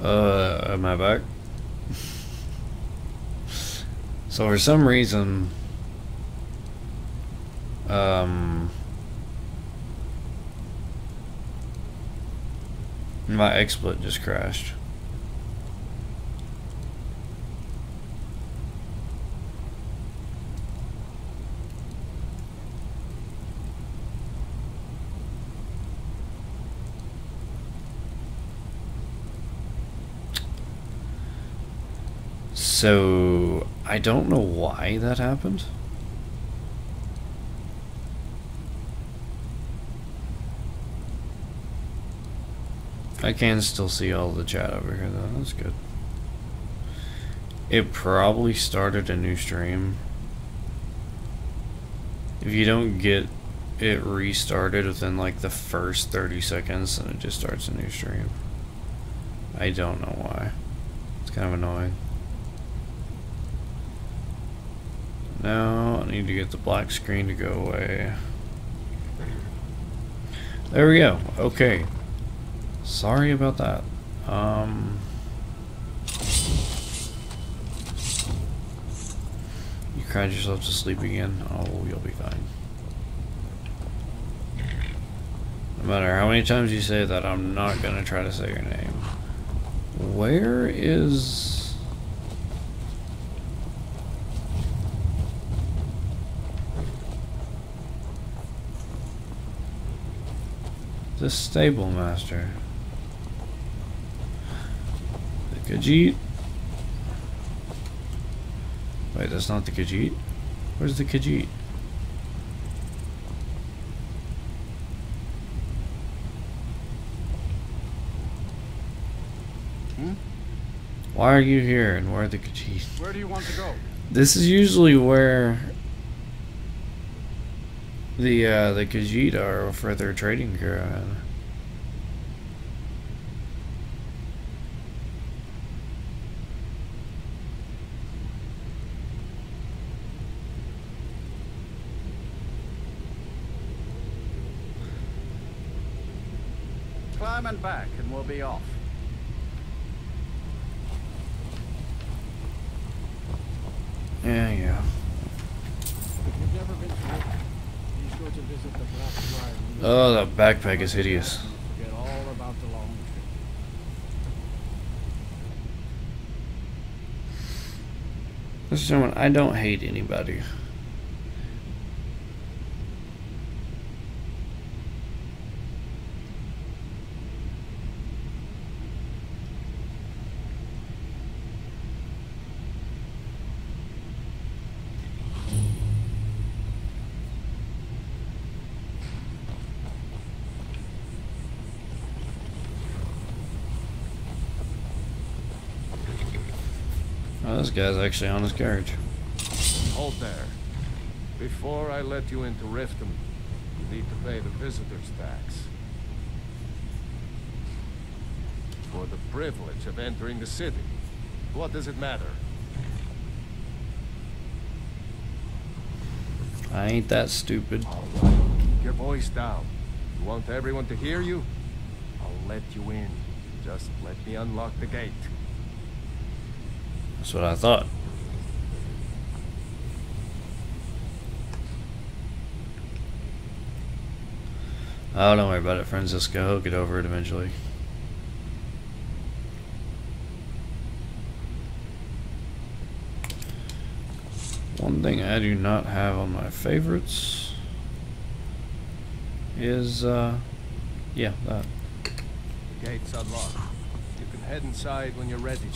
Am I back? So for some reason, my XSplit just crashed. So I don't know why that happened. I can still see all the chat over here though, that's good. It probably started a new stream. If you don't get it restarted within like the first 30 seconds, then it just starts a new stream. I don't know why. It's kind of annoying. Now I need to get the black screen to go away. There we go. Okay. Sorry about that. You cried yourself to sleep again? Oh, you'll be fine. No matter how many times you say that, I'm not gonna try to say your name. Where is... the stable master? The Khajiit? Wait, that's not the Khajiit? Where's the Khajiit? Why are you here and where are the Khajiit? Where do you want to go? This is usually where the Khajiit are for their trading caravan. Climb and back and we'll be off. Yeah. You've never been to it. Be sure to visit the Black Ride. Oh, that backpack is hideous. Forget all about the long trip. Mr. Gentleman, I don't hate anybody. Oh, this guy's actually on his carriage. Hold there. Before I let you into Riften, you need to pay the visitor's tax. For the privilege of entering the city. What does it matter? I ain't that stupid. All right, keep your voice down. You want everyone to hear you? I'll let you in. Just let me unlock the gate. That's what I thought. Oh, don't worry about it, Francisco. He'll get over it eventually. One thing I do not have on my favorites is, yeah, that. The gate's unlocked. You can head inside when you're ready.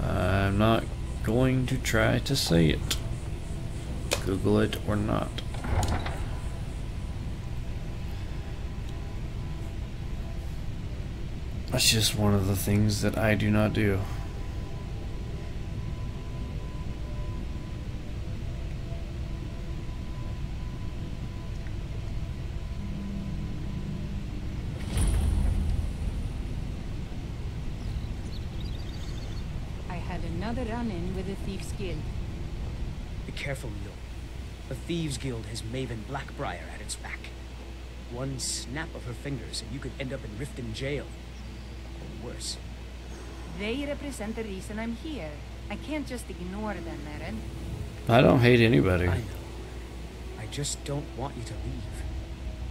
I'm not going to try to say it. Google it or not. That's just one of the things that I do not do. Another run-in with the Thieves' Guild. Be careful, Mule. The Thieves' Guild has Maven Blackbriar at its back. One snap of her fingers and you could end up in Riften jail. worse. They represent the reason I'm here. I can't just ignore them, Eren. I don't hate anybody. I know. I just don't want you to leave.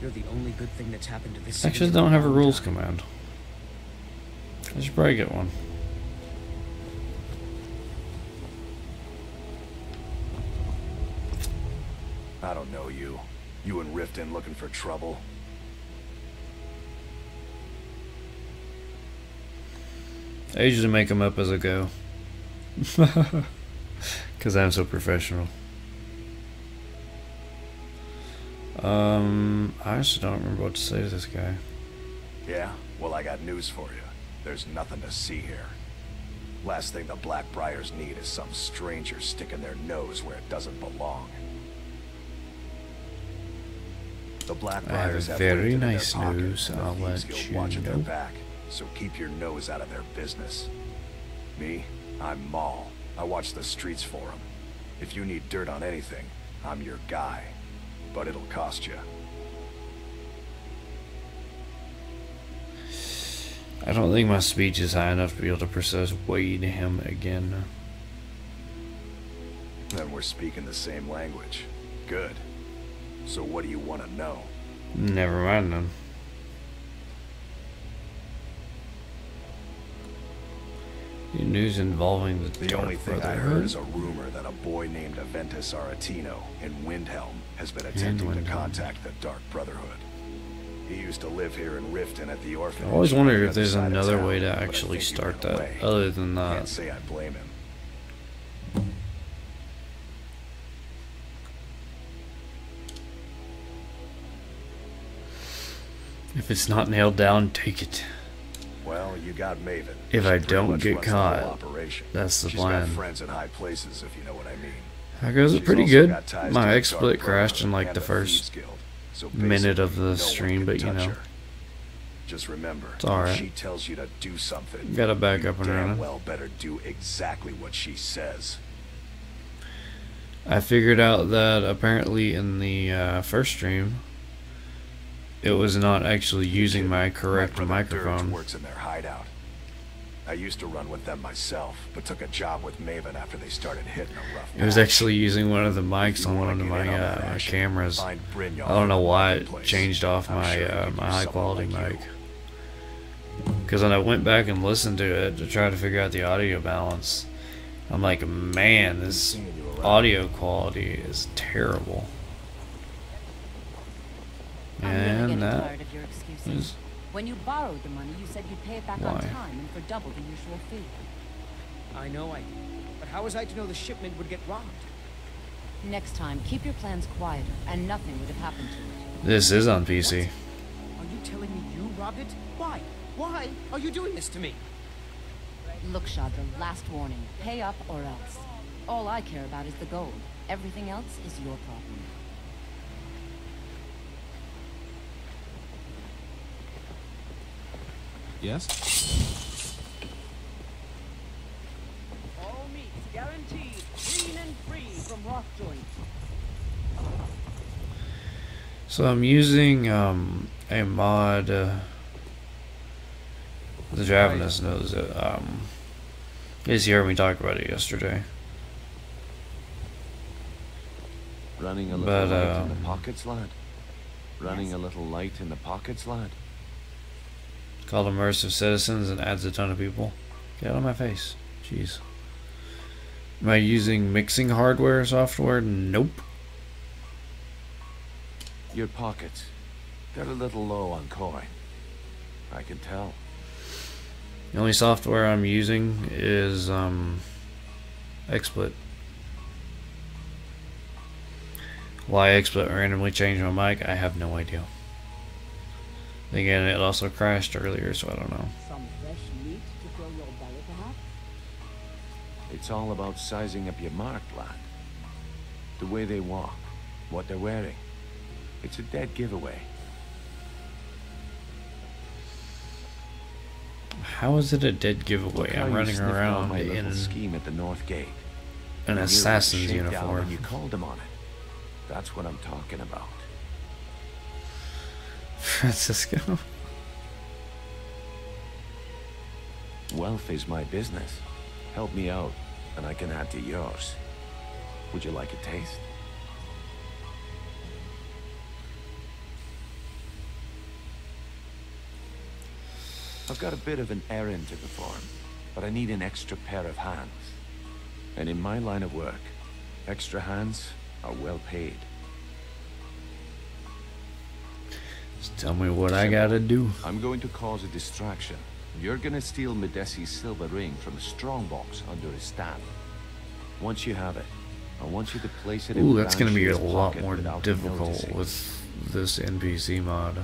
You're the only good thing that's happened to this city. Actually, don't have a rules command. I should probably get one. I don't know you. You and Riften looking for trouble? I usually make them up as I go. Because I'm so professional. I actually don't remember what to say to this guy. Yeah? Well, I got news for you. There's nothing to see here. Last thing the Blackbriars need is some stranger sticking their nose where it doesn't belong. The Blackbriars I have have very weight in their nice pocket, nose, and the I'll Thieves let Guild you watching their know. back, so keep your nose out of their business. Me? I'm Maul. I watch the streets for them. If you need dirt on anything, I'm your guy. But it'll cost you. I don't think my speech is high enough to be able to persuade him again. Then we're speaking the same language. Good. So what do you want to know? Never mind then. New news involving the The Dark only thing I Brotherhood? heard is a rumor that a boy named Aventus Aretino in Windhelm has been attempting to Windhelm. contact the Dark Brotherhood. He used to live here in Riften at the I orphanage. always on the wondered if other there's side of another town, way to but I actually think he start ran that, away. other than Can't that. say I blame him. If it's not nailed down, take it. Well, you got Maven. If She I pretty don't much get runs the whole caught, operation. that's the She's plan. got friends in high places, if you know what I mean. That goes She's pretty also good. got ties My to the XSplit Dark crashed in Brotherhood like and the the first Thieves Guild, so minute of basically, the no one stream, can but you touch know. her. Just remember, It's alright. if she tells you to do something, Got it back you up and damn running. well better do exactly what she says. I figured out that apparently in the first stream, it was not actually using my correct My brother Dirge microphone. works in their hideout. I used to run with them myself, but took a job with Maven after they started hitting a rough It was patch. actually using one of the If mics you on wanna one of get my in on that my action, cameras. find Brynjar I don't know in the why it marketplace. changed off I'm my sure he could my use high someone quality like mic. you. Because when I went back and listened to it to try to figure out the audio balance, I'm like, man, this audio quality is terrible. I'm really And getting that tired of your excuses. is When you borrowed the money, you said you'd pay it back on Why? time and for double the usual fee. I know I did. But how was I to know the shipment would get robbed? Next time, keep your plans quieter, and nothing would have happened to it. this is on PC. Are you telling me you robbed it? Why? Why are you doing this to me? Look, Shadra, last warning. Pay up or else. All I care about is the gold. Everything else is your problem. Yes? All meats guaranteed, clean and free from rock joints. So I'm using a mod. The Javanese knows it. He's heard me talk about it yesterday. Running a little But, light in the pockets, lad. Running Yes. a little light in the pockets, lad. It's called Immersive Citizens and adds a ton of people. Get out of my face. Jeez. Am I using mixing hardware software? Nope. Your pockets. They're a little low on coin. I can tell. The only software I'm using is XSplit. Why XSplit randomly changed my mic, I have no idea. Again, it also crashed earlier, so I don't know. Some fresh meat to fill your belly, perhaps? It's all about sizing up your mark, lad. The way they walk, what they're wearing. It's a dead giveaway. How is it a dead giveaway? Look how I'm you running sniffed out around my little in scheme at the North Gate. an You assassin's shakedown uniform. When you called him on it. That's what I'm talking about. Francisco. Wealth is my business. Help me out, and I can add to yours. Would you like a taste? I've got a bit of an errand to perform, but I need an extra pair of hands. And in my line of work, extra hands are well paid. Just tell me what I gotta do. I'm going to cause a distraction. You're gonna steal Medesi's silver ring from a strongbox under his stand. Once you have it, I want you to place it in Ooh, that's gonna be a Banshee's lot pocket more without difficult noticing. with this NPC mod.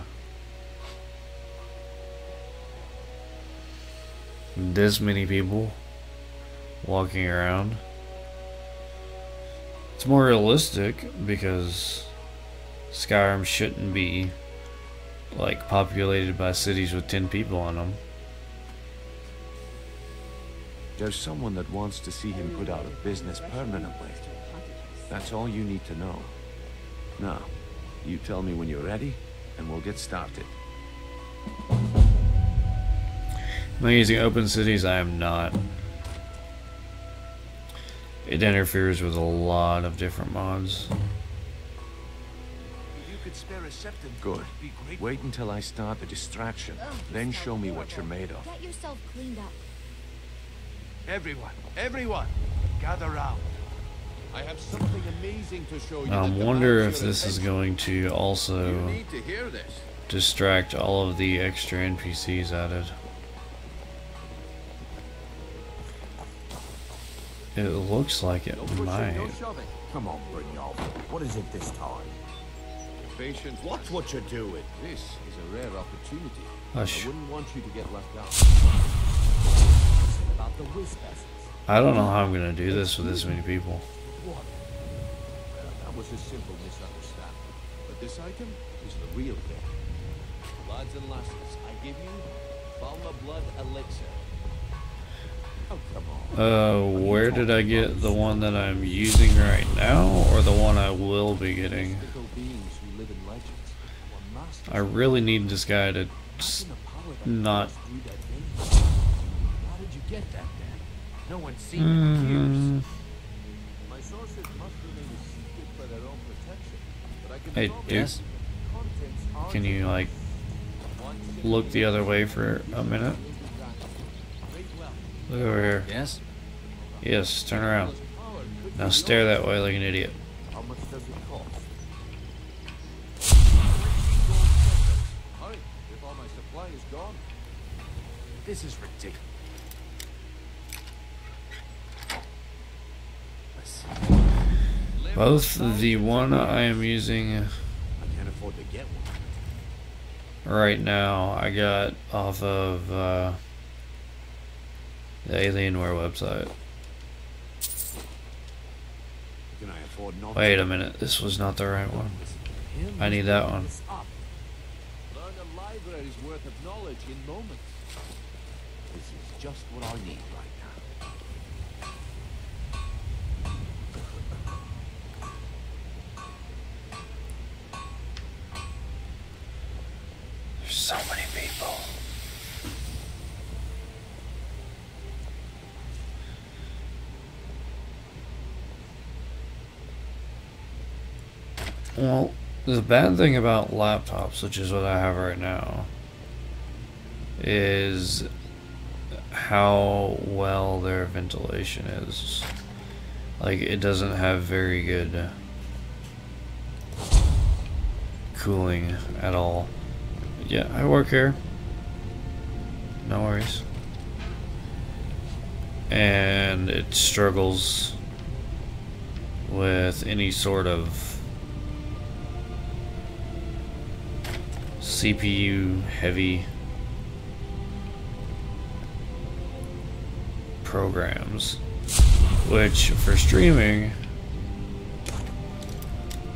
This many people walking around. It's more realistic because Skyrim shouldn't be like populated by cities with 10 people on them. There's someone that wants to see him put out of business permanently. That's all you need to know. Now, you tell me when you're ready, and we'll get started. Am I using open cities? I am not. It interferes with a lot of different mods. Good. Wait until I start the distraction, then show me what you're made of. Get yourself cleaned up. Everyone, gather round. I have something amazing to show you. I that wonder demands if your this is attention. going to You also need to hear this. distract all of the extra NPCs added. It looks like it might. shoving. Come on, Brignold. What is it this time? Patience. Watch what you're doing. This is a rare opportunity. Hush. I wouldn't want you to get left out. About the wisp essence. I don't know how I'm gonna do this with this many people. What? Well, that was a simple misunderstanding. But this item is the real thing. Lads and lasses, I give you Falma Blood Elixir. Oh, come on. Where did I get the one that I'm using right now, or the one I will be getting? Mystical beings who live in legends. Were masters I really need this guy to in the power that not. passed through their veins. How did you get that then? No one's seen it in years. My sources must remain a secret for their own protection. But I can Hey, promise dude. the contents are Can you like look the other way for a minute? Look over here. Yes? Yes, turn around. Now stare that way like an idiot. How much does it cost? Hurry, if all my supply is gone. This is ridiculous. Both the one I am using I can't afford to get one. right now, I got off of the Alienware website. Can I afford not Wait a minute, this was not the right one. I need that one. Learn a library's worth of knowledge in moments. This is just what I need right now. There's so many people. Well, the bad thing about laptops, which is what I have right now, is how well their ventilation is. Like, it doesn't have very good cooling at all. Yeah, I work here. No worries. And it struggles with any sort of CPU heavy programs, which for streaming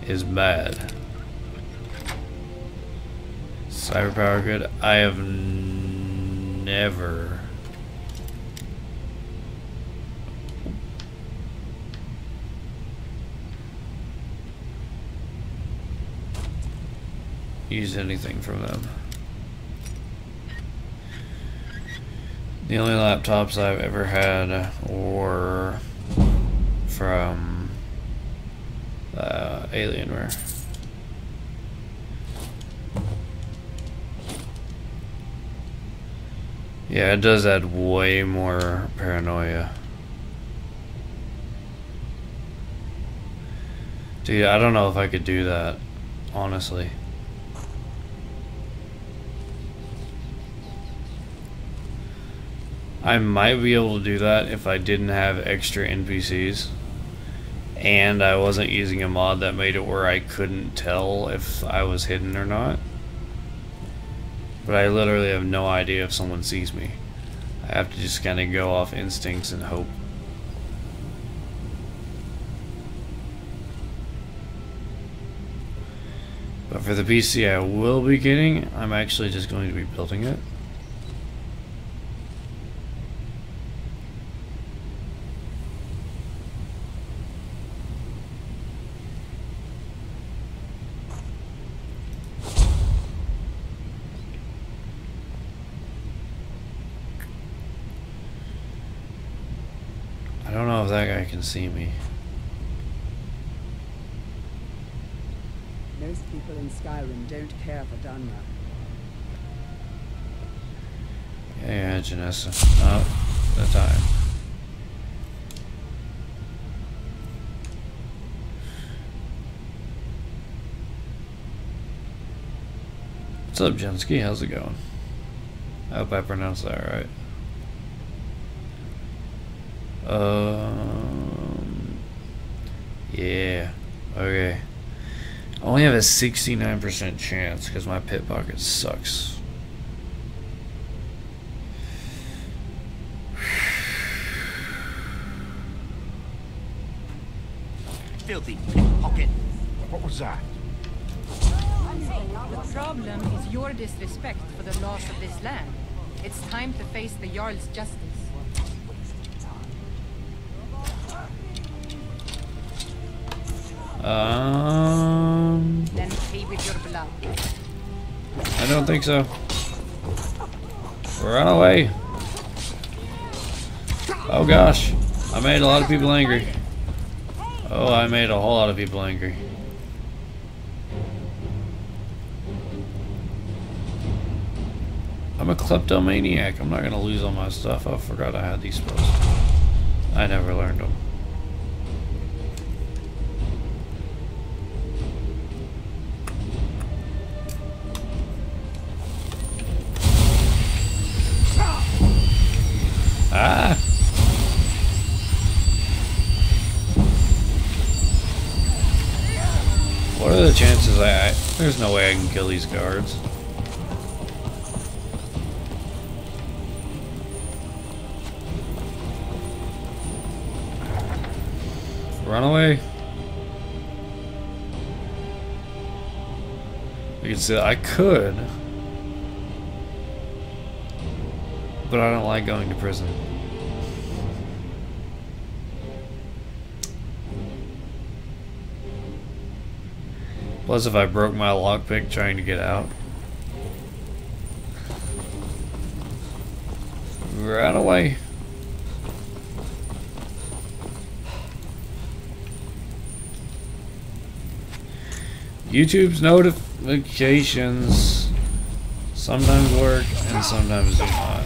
is bad. Cyberpower good. I have never used anything from them. The only laptops I've ever had were from Alienware. Yeah, it does add way more paranoia. Dude, I don't know if I could do that, honestly. I might be able to do that if I didn't have extra NPCs and I wasn't using a mod that made it where I couldn't tell if I was hidden or not. But I literally have no idea if someone sees me. I have to just kind of go off instincts and hope. But for the PC I will be getting, I'm actually just going to be building it. I don't know if that guy can see me. Most people in Skyrim don't care for Dunmer. Yeah, Janessa. Oh, that time. What's up, Jensky? How's it going? I hope I pronounced that right. Yeah. Okay. I only have a 69% chance because my pit pocket sucks. Filthy pickpocket. What was that? The problem is your disrespect for the laws of this land. It's time to face the Jarl's justice. Then pay with your blood. I don't think so. Run away. Oh gosh. I made a lot of people angry. Oh, I made a whole lot of people angry. I'm a kleptomaniac. I'm not gonna lose all my stuff. I forgot I had these spells. I never learned them. Ah! What are the chances there's no way I can kill these guards. Run away. You can see I could. But I don't like going to prison. Plus, if I broke my lockpick trying to get out. Run away. YouTube's notifications sometimes work and sometimes do not.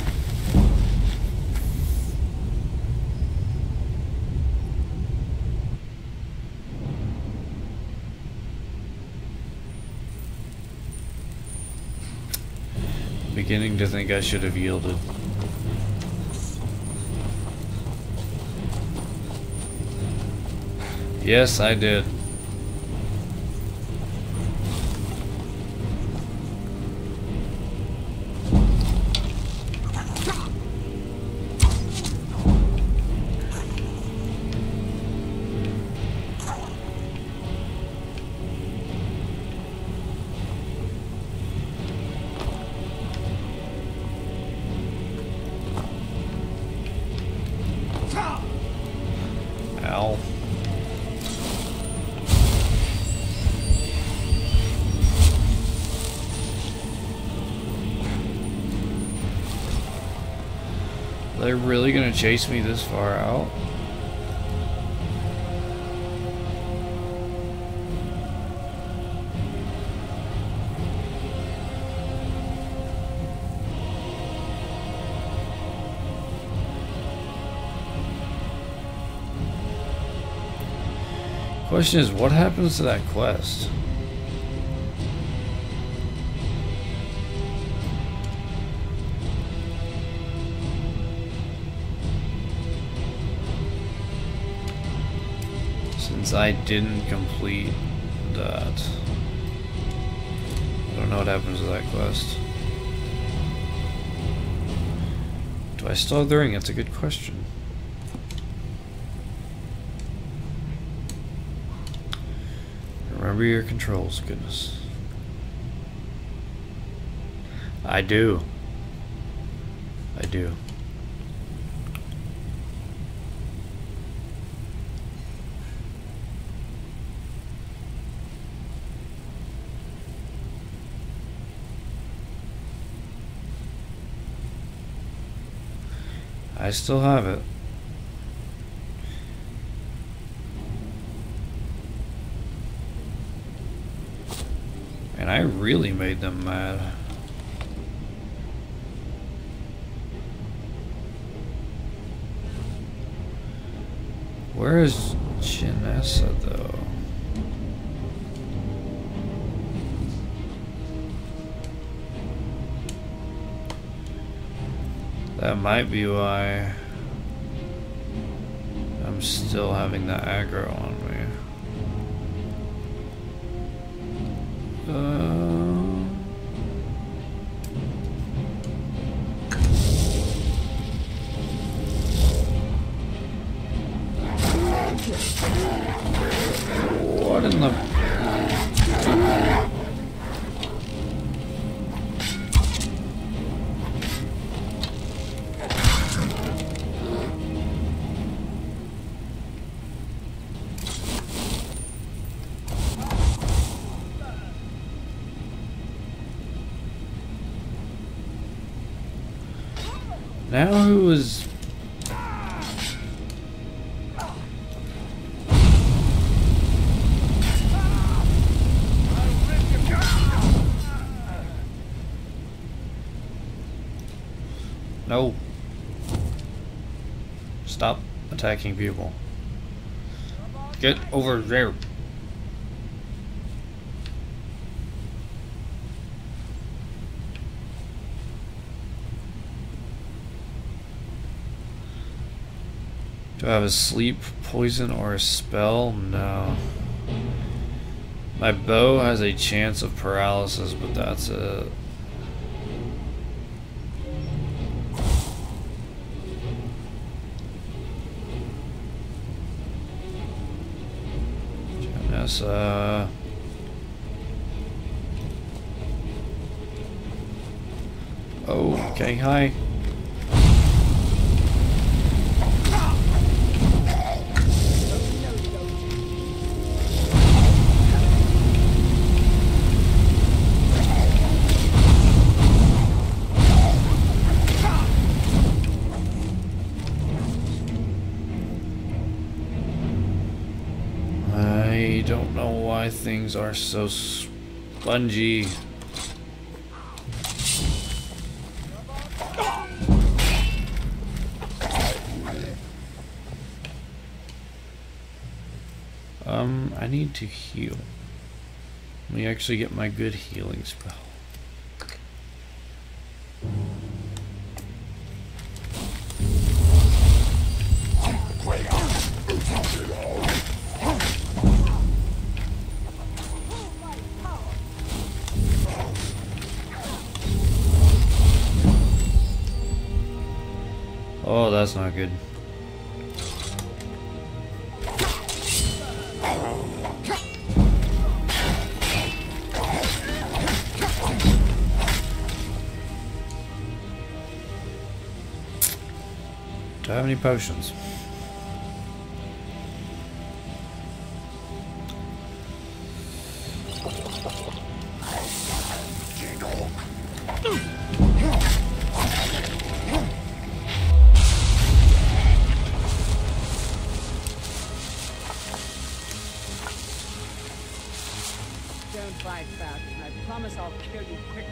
Beginning to think I should have yielded. Yes, I did. Ow. Are they really gonna chase me this far out? Question is, what happens to that quest? Since I didn't complete that, I don't know what happens to that quest. Do I still have the ring? That's a good question. Remember your controls, goodness. I do. I do. I still have it. And I really made them mad. Where is Janessa, though? That might be why I'm still having the aggro on me. What in the... Now who is... No. Stop attacking people. Get over there. Do I have a sleep poison or a spell? No. My bow has a chance of paralysis, but that's it. Janessa. Oh, okay, hi. I don't know why things are so spongy. I need to heal. Let me actually get my good healing spell. Oh, that's not good. Do I have any potions? Don't fight back, and I promise I'll kill you quickly.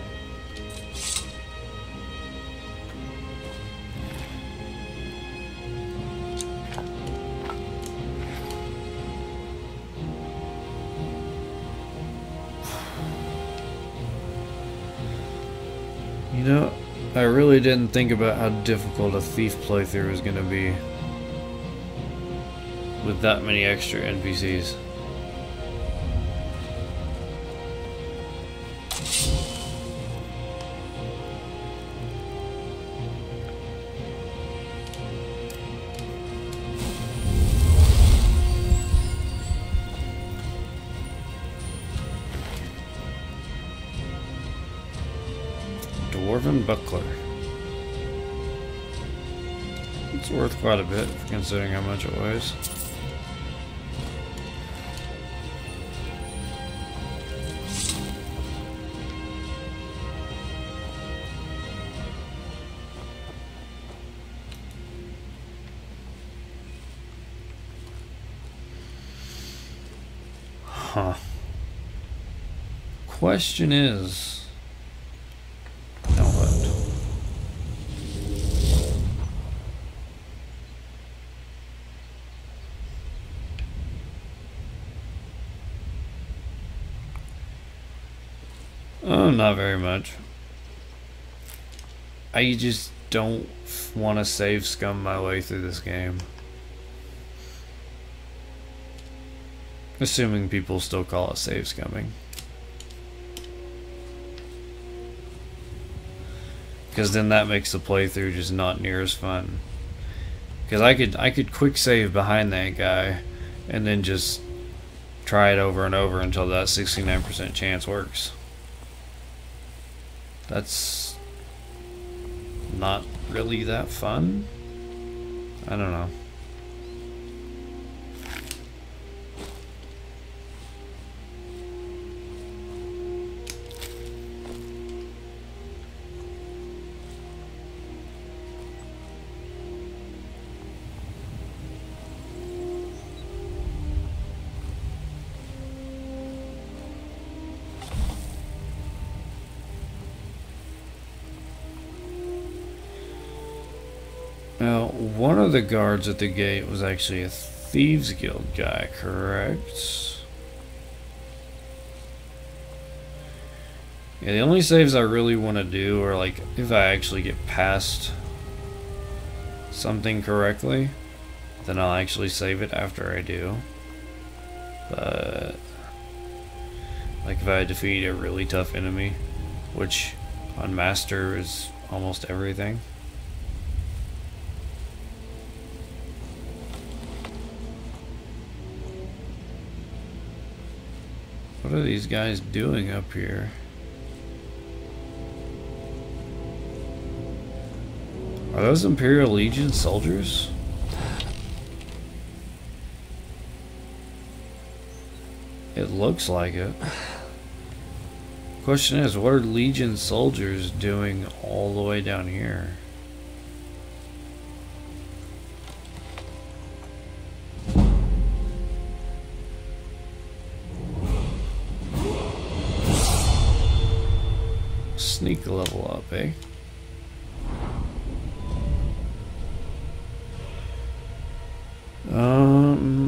You know, I really didn't think about how difficult a thief playthrough was going to be with that many extra NPCs. Dwarven Buckler. It's worth quite a bit considering how much it weighs. Huh. Question is, now what? Oh, not very much. I just don't want to save scum my way through this game. Assuming people still call it save scumming. Because then that makes the playthrough just not near as fun. Because I could quick save behind that guy and then just try it over and over until that 69% chance works. That's not really that fun. I don't know. Now, one of the guards at the gate was actually a Thieves Guild guy, correct? Yeah, the only saves I really want to do are like if I actually get past something correctly, then I'll actually save it after I do. But like if I defeat a really tough enemy, which on Master is almost everything. What are these guys doing up here? Are those Imperial Legion soldiers? It looks like it. Question is, what are Legion soldiers doing all the way down here? Sneak level up, eh?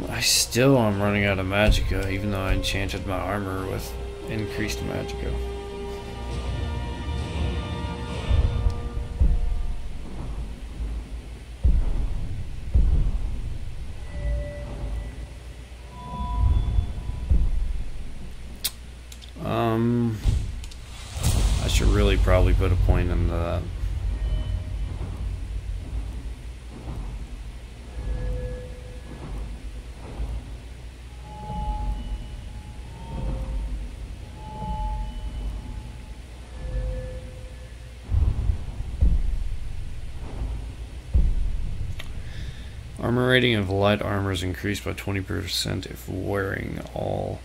I still am running out of magicka, even though I enchanted my armor with increased magicka. I should really probably put a point into that. Armor rating of light armor is increased by 20% if wearing all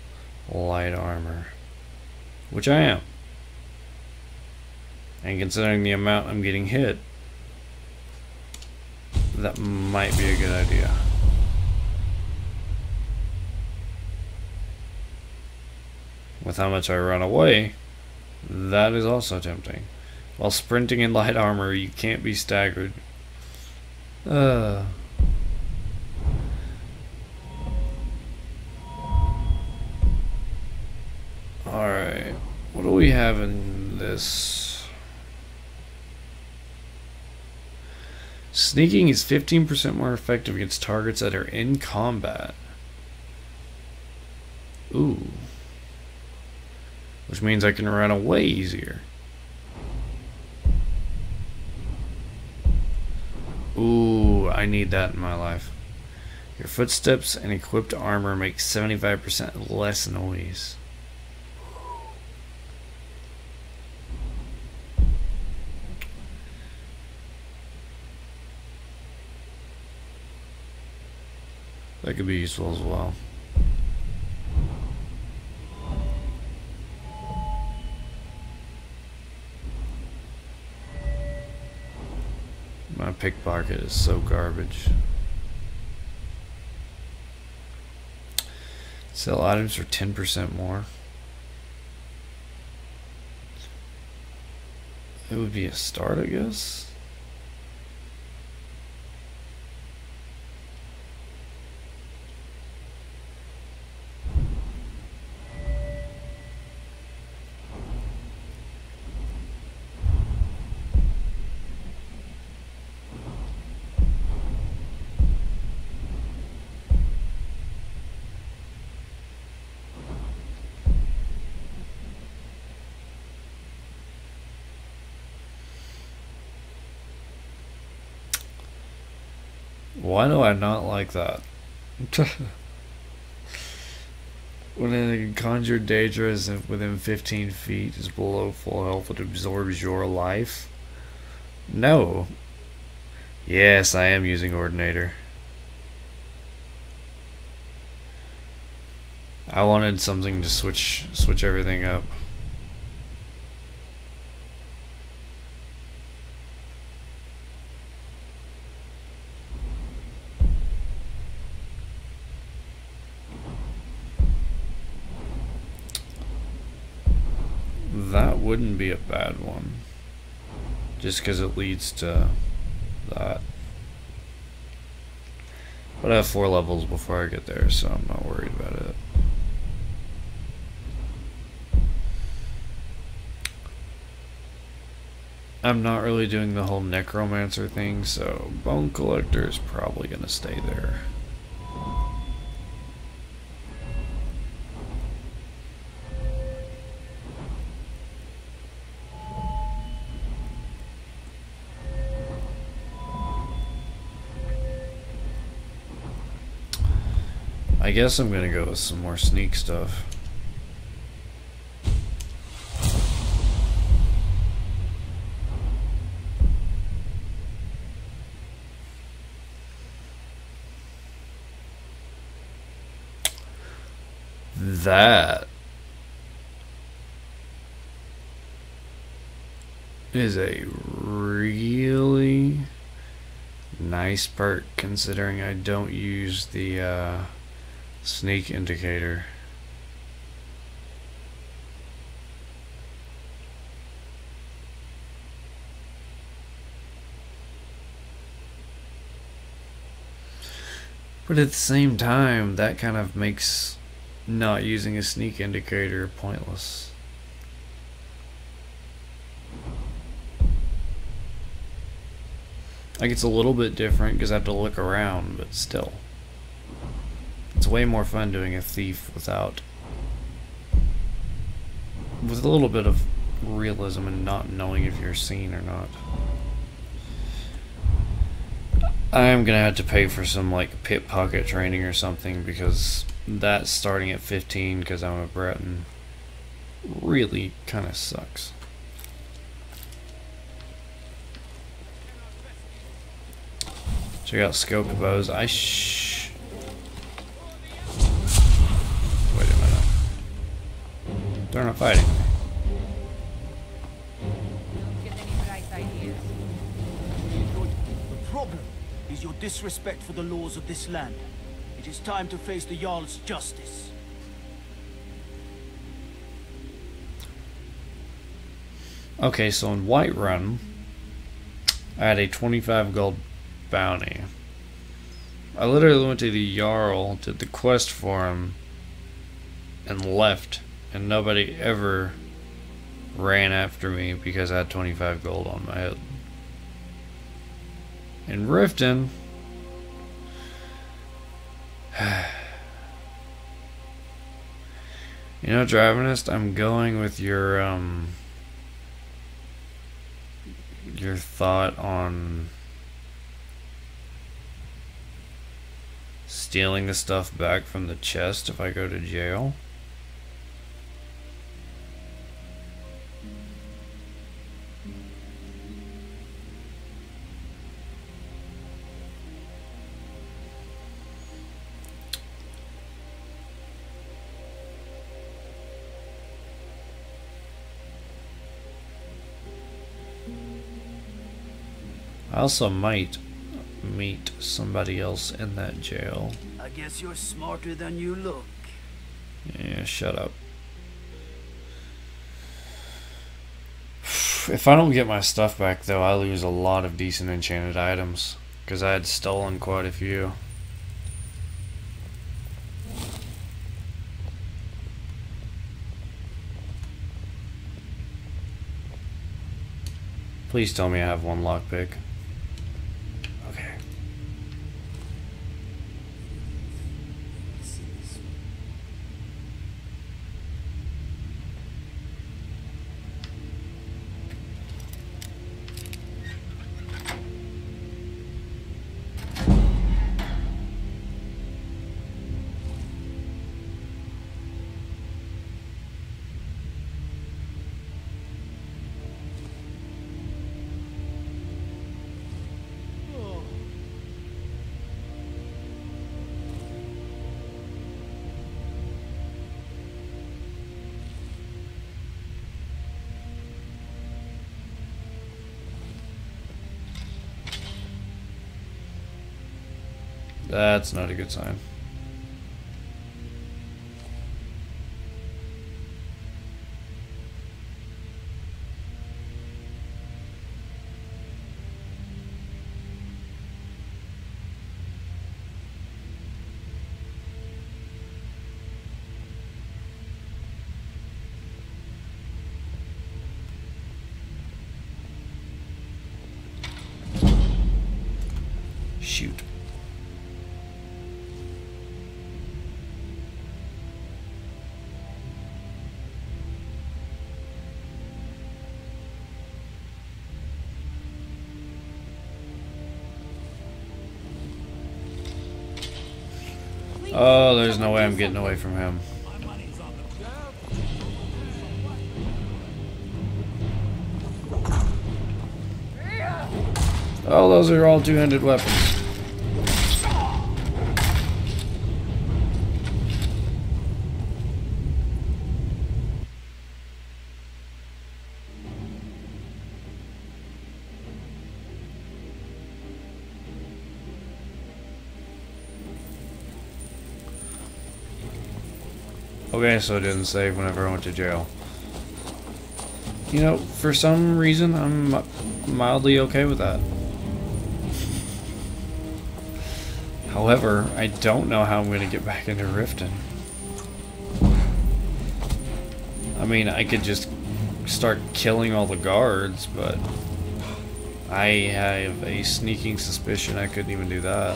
light armor. Which I am. And considering the amount I'm getting hit, that might be a good idea. With how much I run away, that is also tempting. While sprinting in light armor, you can't be staggered. Alright. What do we have in this? Sneaking is 15% more effective against targets that are in combat. Ooh. Which means I can run away easier. Ooh, I need that in my life. Your footsteps and equipped armor make 75% less noise. That could be useful as well. My pickpocket is so garbage. Sell items for 10% more. It would be a start, I guess. Why do I not like that? When a conjured Daedra is within 15 feet, is below full health, it absorbs your life. No. Yes, I am using Ordinator. I wanted something to switch everything up. That wouldn't be a bad one, just because it leads to that. But I have 4 levels before I get there, so I'm not worried about it. I'm not really doing the whole necromancer thing, so Bone Collector is probably going to stay there. I guess I'm gonna go with some more sneak stuff. That is a really nice perk, considering I don't use the sneak indicator. But at the same time, that kind of makes not using a sneak indicator pointless. Like, it's a little bit different because I have to look around, but still. It's way more fun doing a thief with a little bit of realism and not knowing if you're seen or not. I am gonna have to pay for some like pickpocket training or something, because that's starting at 15 because I'm a Breton. Really kind of sucks. Check out scoped bows. Wait a minute. They're not fighting me. The problem is your disrespect for the laws of this land. It is time to face the Jarl's justice. Okay, so in Whiterun, I had a 25 gold bounty. I literally went to the Jarl, did the quest for him, and left, and nobody ever ran after me because I had 25 gold on my head. In Riften, you know, Dragonist, I'm going with your thought on stealing the stuff back from the chest if I go to jail. I also might meet somebody else in that jail. I guess you're smarter than you look. Yeah, shut up. If I don't get my stuff back, though, I lose a lot of decent enchanted items, because I had stolen quite a few. Please tell me I have one lockpick. Okay. That's not a good sign. Shoot. Oh, there's no way I'm getting away from him. Oh, those are all two-handed weapons. Okay, so it didn't save whenever I went to jail. You know, for some reason, I'm mildly okay with that. However, I don't know how I'm going to get back into Riften. I mean, I could just start killing all the guards, but I have a sneaking suspicion I couldn't even do that.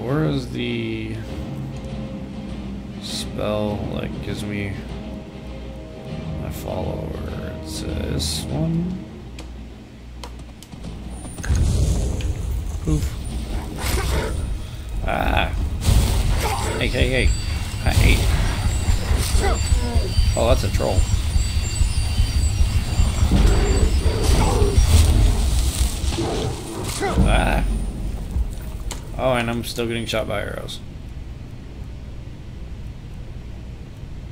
Where is the spell that gives me my follower? It's this one. Poof. Ah. Hey, hey, hey. Hey. Oh, that's a troll. Ah. Oh, and I'm still getting shot by arrows.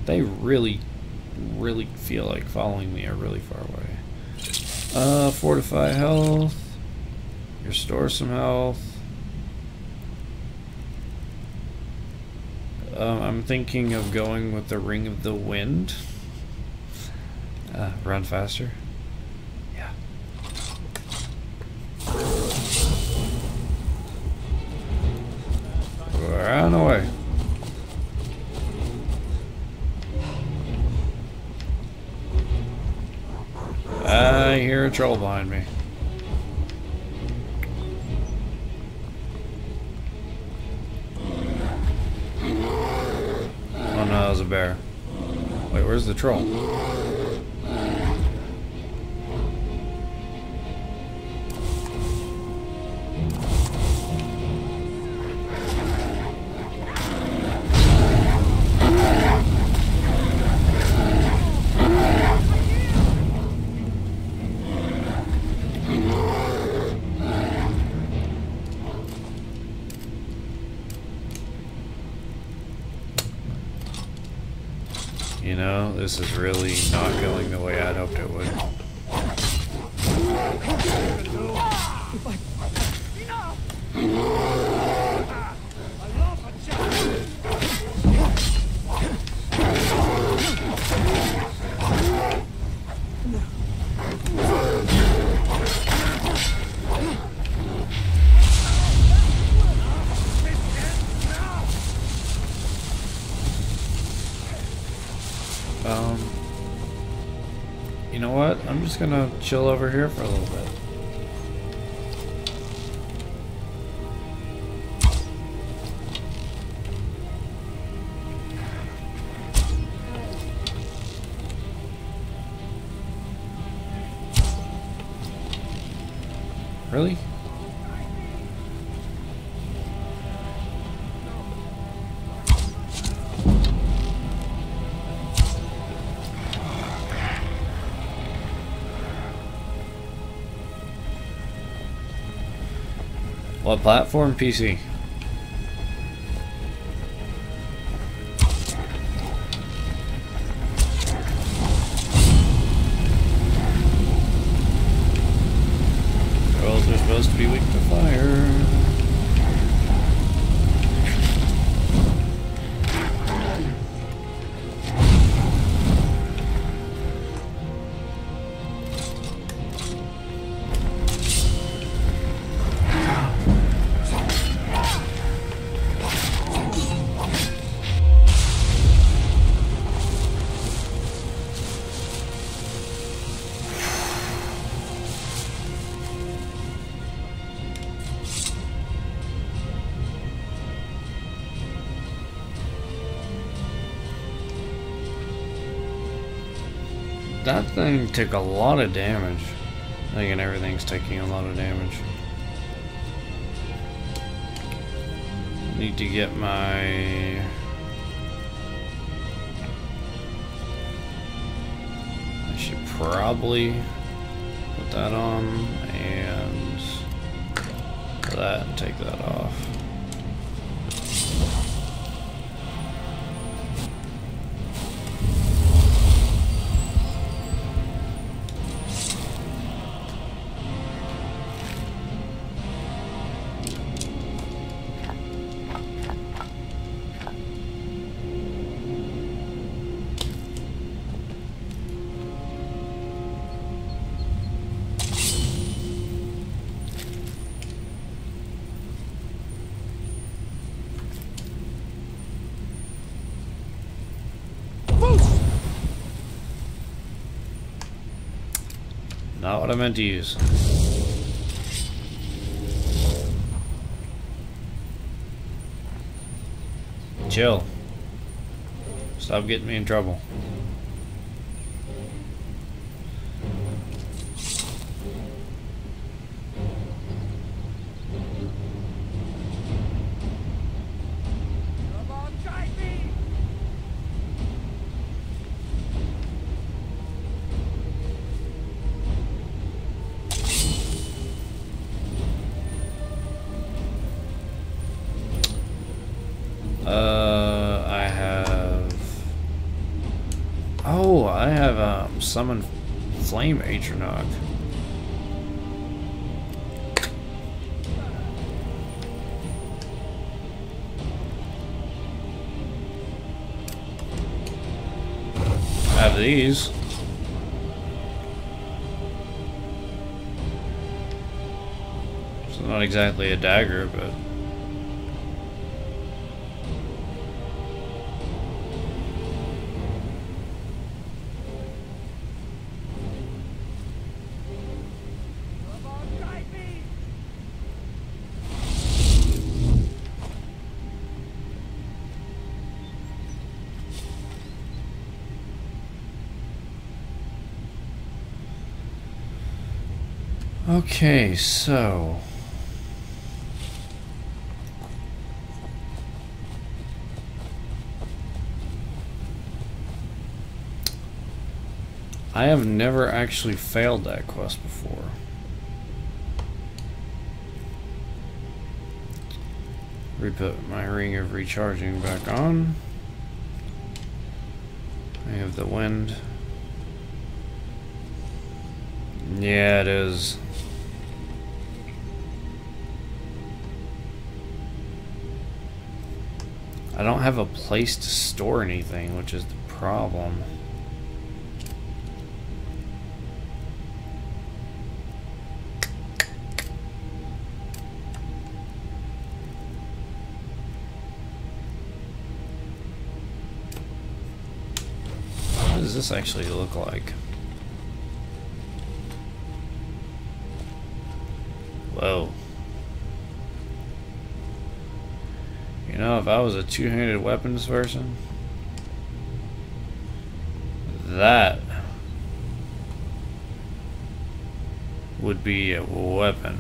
They really feel like following me are really far away. Fortify health. Restore some health. I'm thinking of going with the Ring of the Wind. Run faster. Yeah. Run away. I hear a troll behind me. Oh no, that was a bear. Wait, where's the troll? You know, this is really not going the way I'd hoped it would. You know what? I'm just gonna chill over here for a little bit. Really? What platform? PC. Trolls are supposed to be weak to fire. That thing took a lot of damage. I think everything's taking a lot of damage. Need to get my... I should probably put that on and that and take that off. Not what I meant to use. Chill. Stop getting me in trouble. I have summon Flame Atronach. have these. It's not exactly a dagger, but okay, so I have never actually failed that quest before. Re-put my ring of recharging back on. I have the wind. Yeah, it is. I don't have a place to store anything, which is the problem. What does this actually look like? Whoa. You know, if I was a two-handed weapons person, that would be a weapon.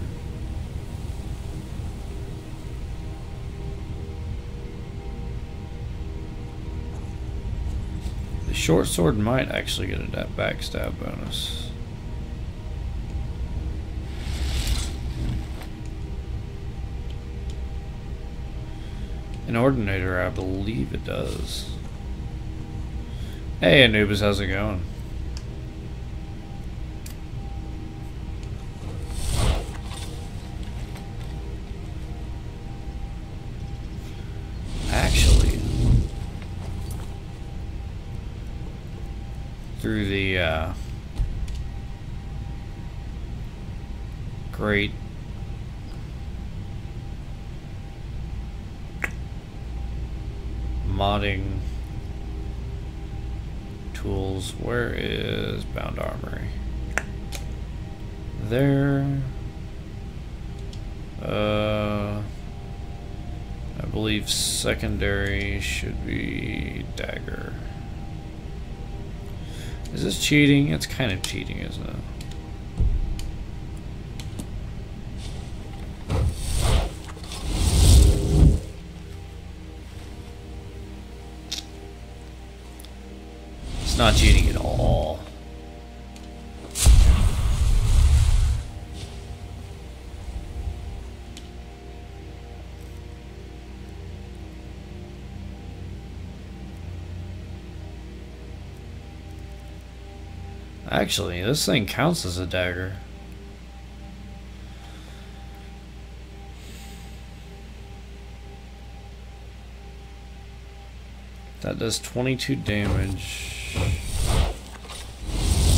The short sword might actually get a backstab bonus. An ordinator, I believe it does. Hey Anubis, how's it going? Actually, through the great modding tools, where is Bound Armory? There. I believe secondary should be dagger. Is this cheating? It's kind of cheating, isn't it? It's not cheating at all. Actually, this thing counts as a dagger. That does 22 damage.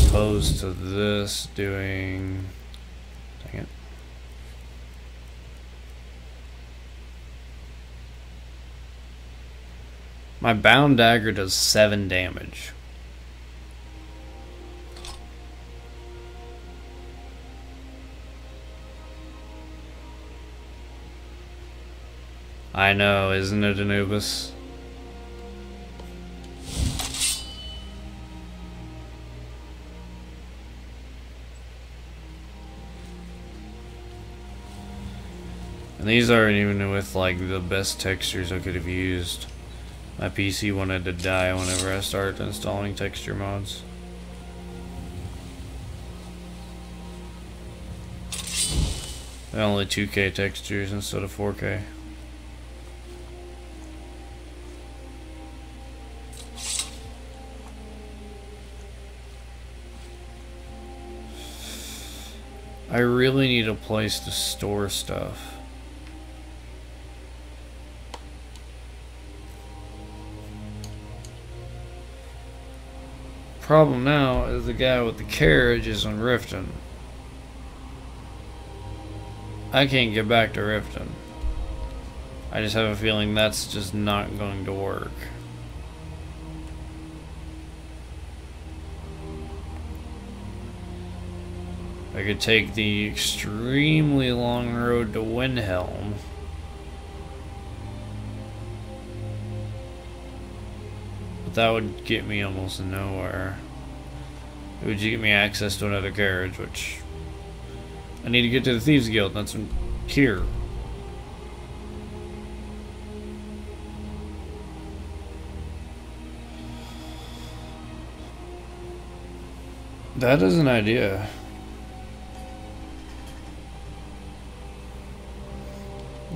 Opposed to this doing... Dang it. My bound dagger does 7 damage. I know, isn't it, Anubis? And these aren't even with like the best textures I could have used. My PC wanted to die whenever I started installing texture mods. They're only 2K textures instead of 4K. I really need a place to store stuff. Problem now is the guy with the carriage is in Riften. I can't get back to Riften. I just have a feeling that's just not going to work. I could take the extremely long road to Windhelm. But that would get me almost nowhere. It would get me access to another carriage, which I need to get to the Thieves Guild. That's here. That is an idea.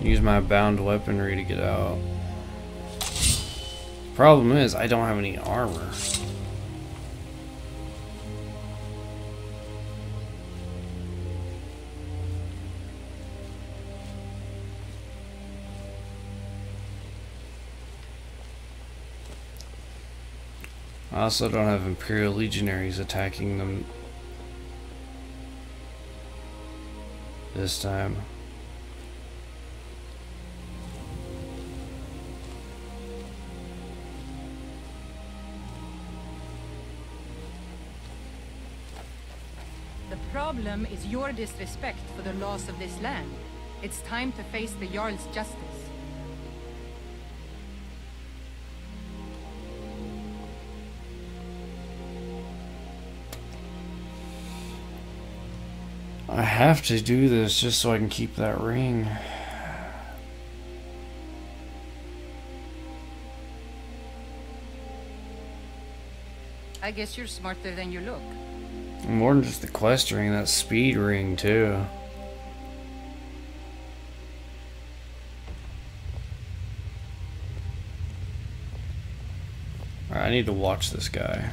Use my bound weaponry to get out. Problem is, I don't have any armor. I also don't have Imperial Legionaries attacking them this time. The problem is your disrespect for the laws of this land. It's time to face the Jarl's justice. I have to do this just so I can keep that ring. I guess you're smarter than you look. More than just the quest ring, that speed ring too. Alright, I need to watch this guy.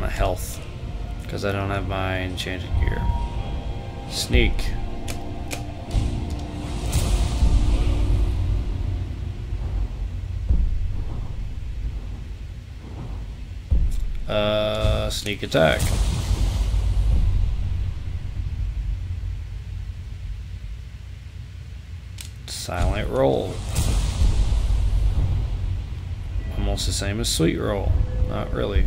Health, because I don't have my enchanted gear. Sneak. Sneak attack. Silent roll. Almost the same as sweet roll. Not really.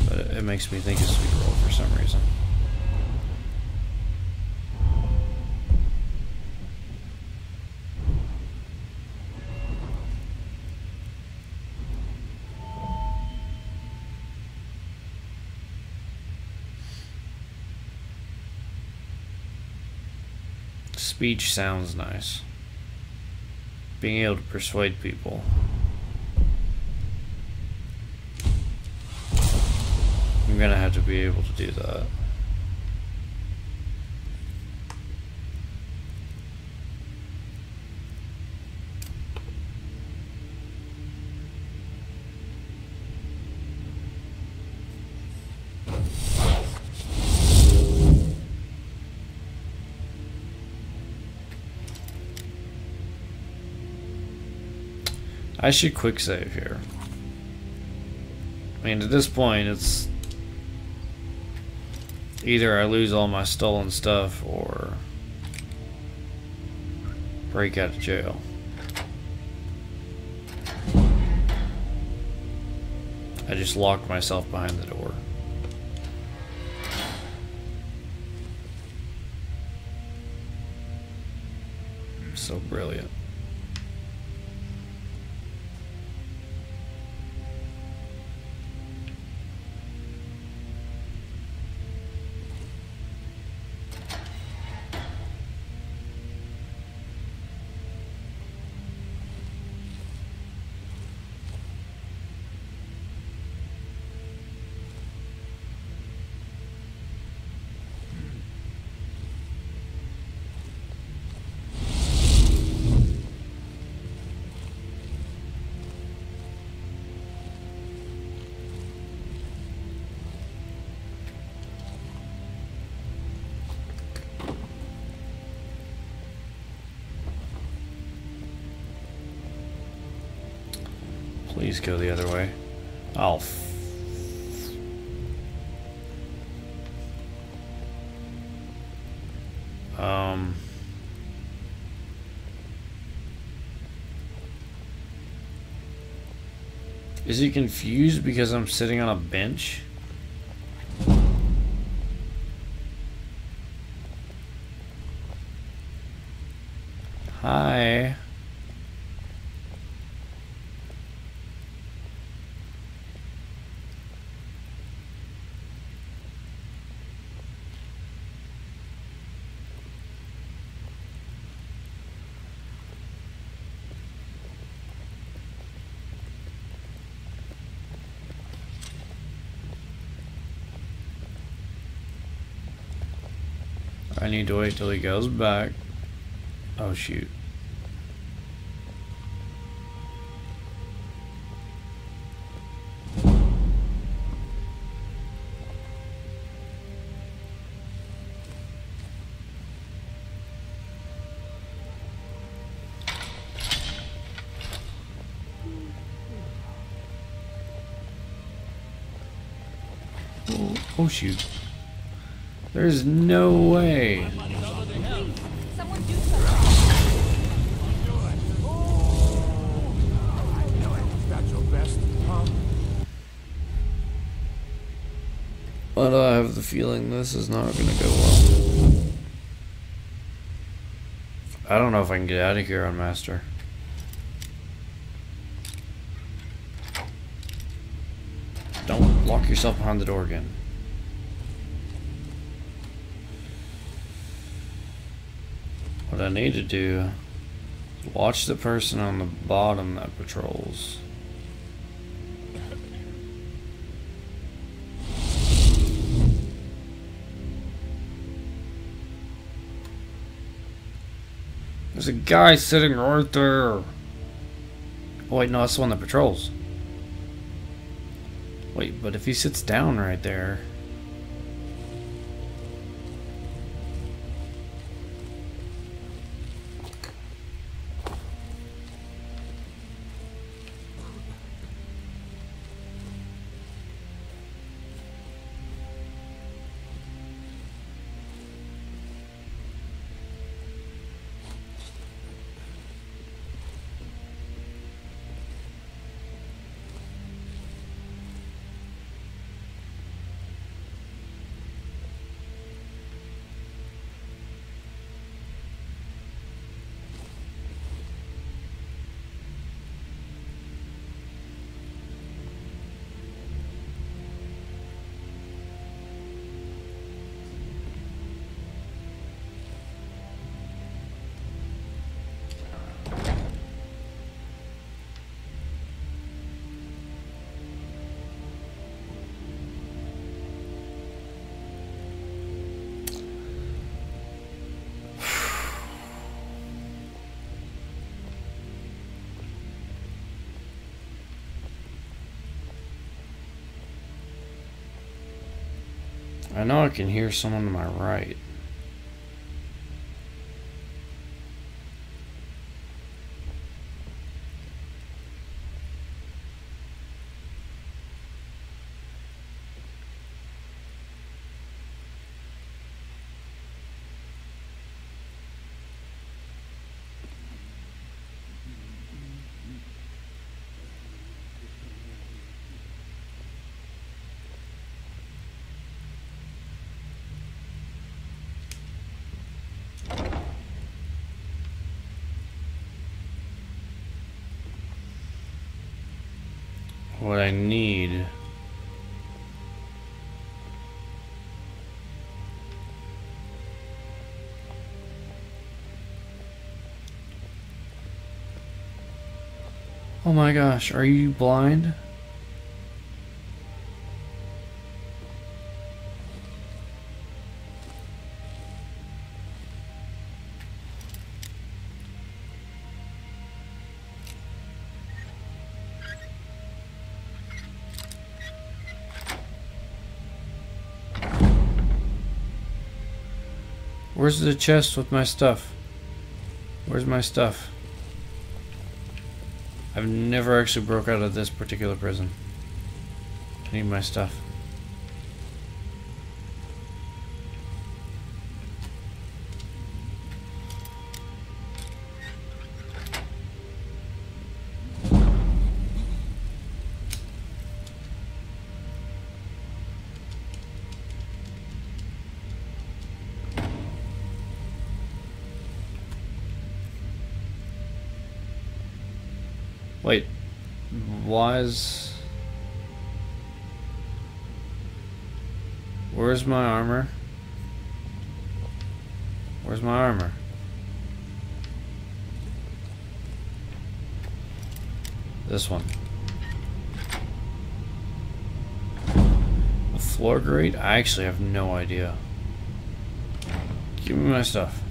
But it makes me think of sweet roll for some reason. Speech sounds nice. Being able to persuade people. I'm gonna have to be able to do that. I should quick save here. I mean, at this point, it's either I lose all my stolen stuff or break out of jail. I just locked myself behind the door. So brilliant. these go the other way. Oh, is he confused because I'm sitting on a bench? Hi. I need to wait till he goes back. Oh shoot. Oh shoot. There's no way. But I have the feeling this is not going to go well. I don't know if I can get out of here on Master. Don't lock yourself behind the door again. What I need to do is watch the person on the bottom that patrols. There's a guy sitting right there. Oh wait, no, that's the one that patrols. Wait, but if he sits down right there... I know I can hear someone to my right. What I need oh my gosh, are you blind? Where's the chest with my stuff? Where's my stuff? I've never actually broke out of this particular prison. I need my stuff. Wait, where's my armor? Where's my armor? This one. A floor grate? I actually have no idea. Give me my stuff.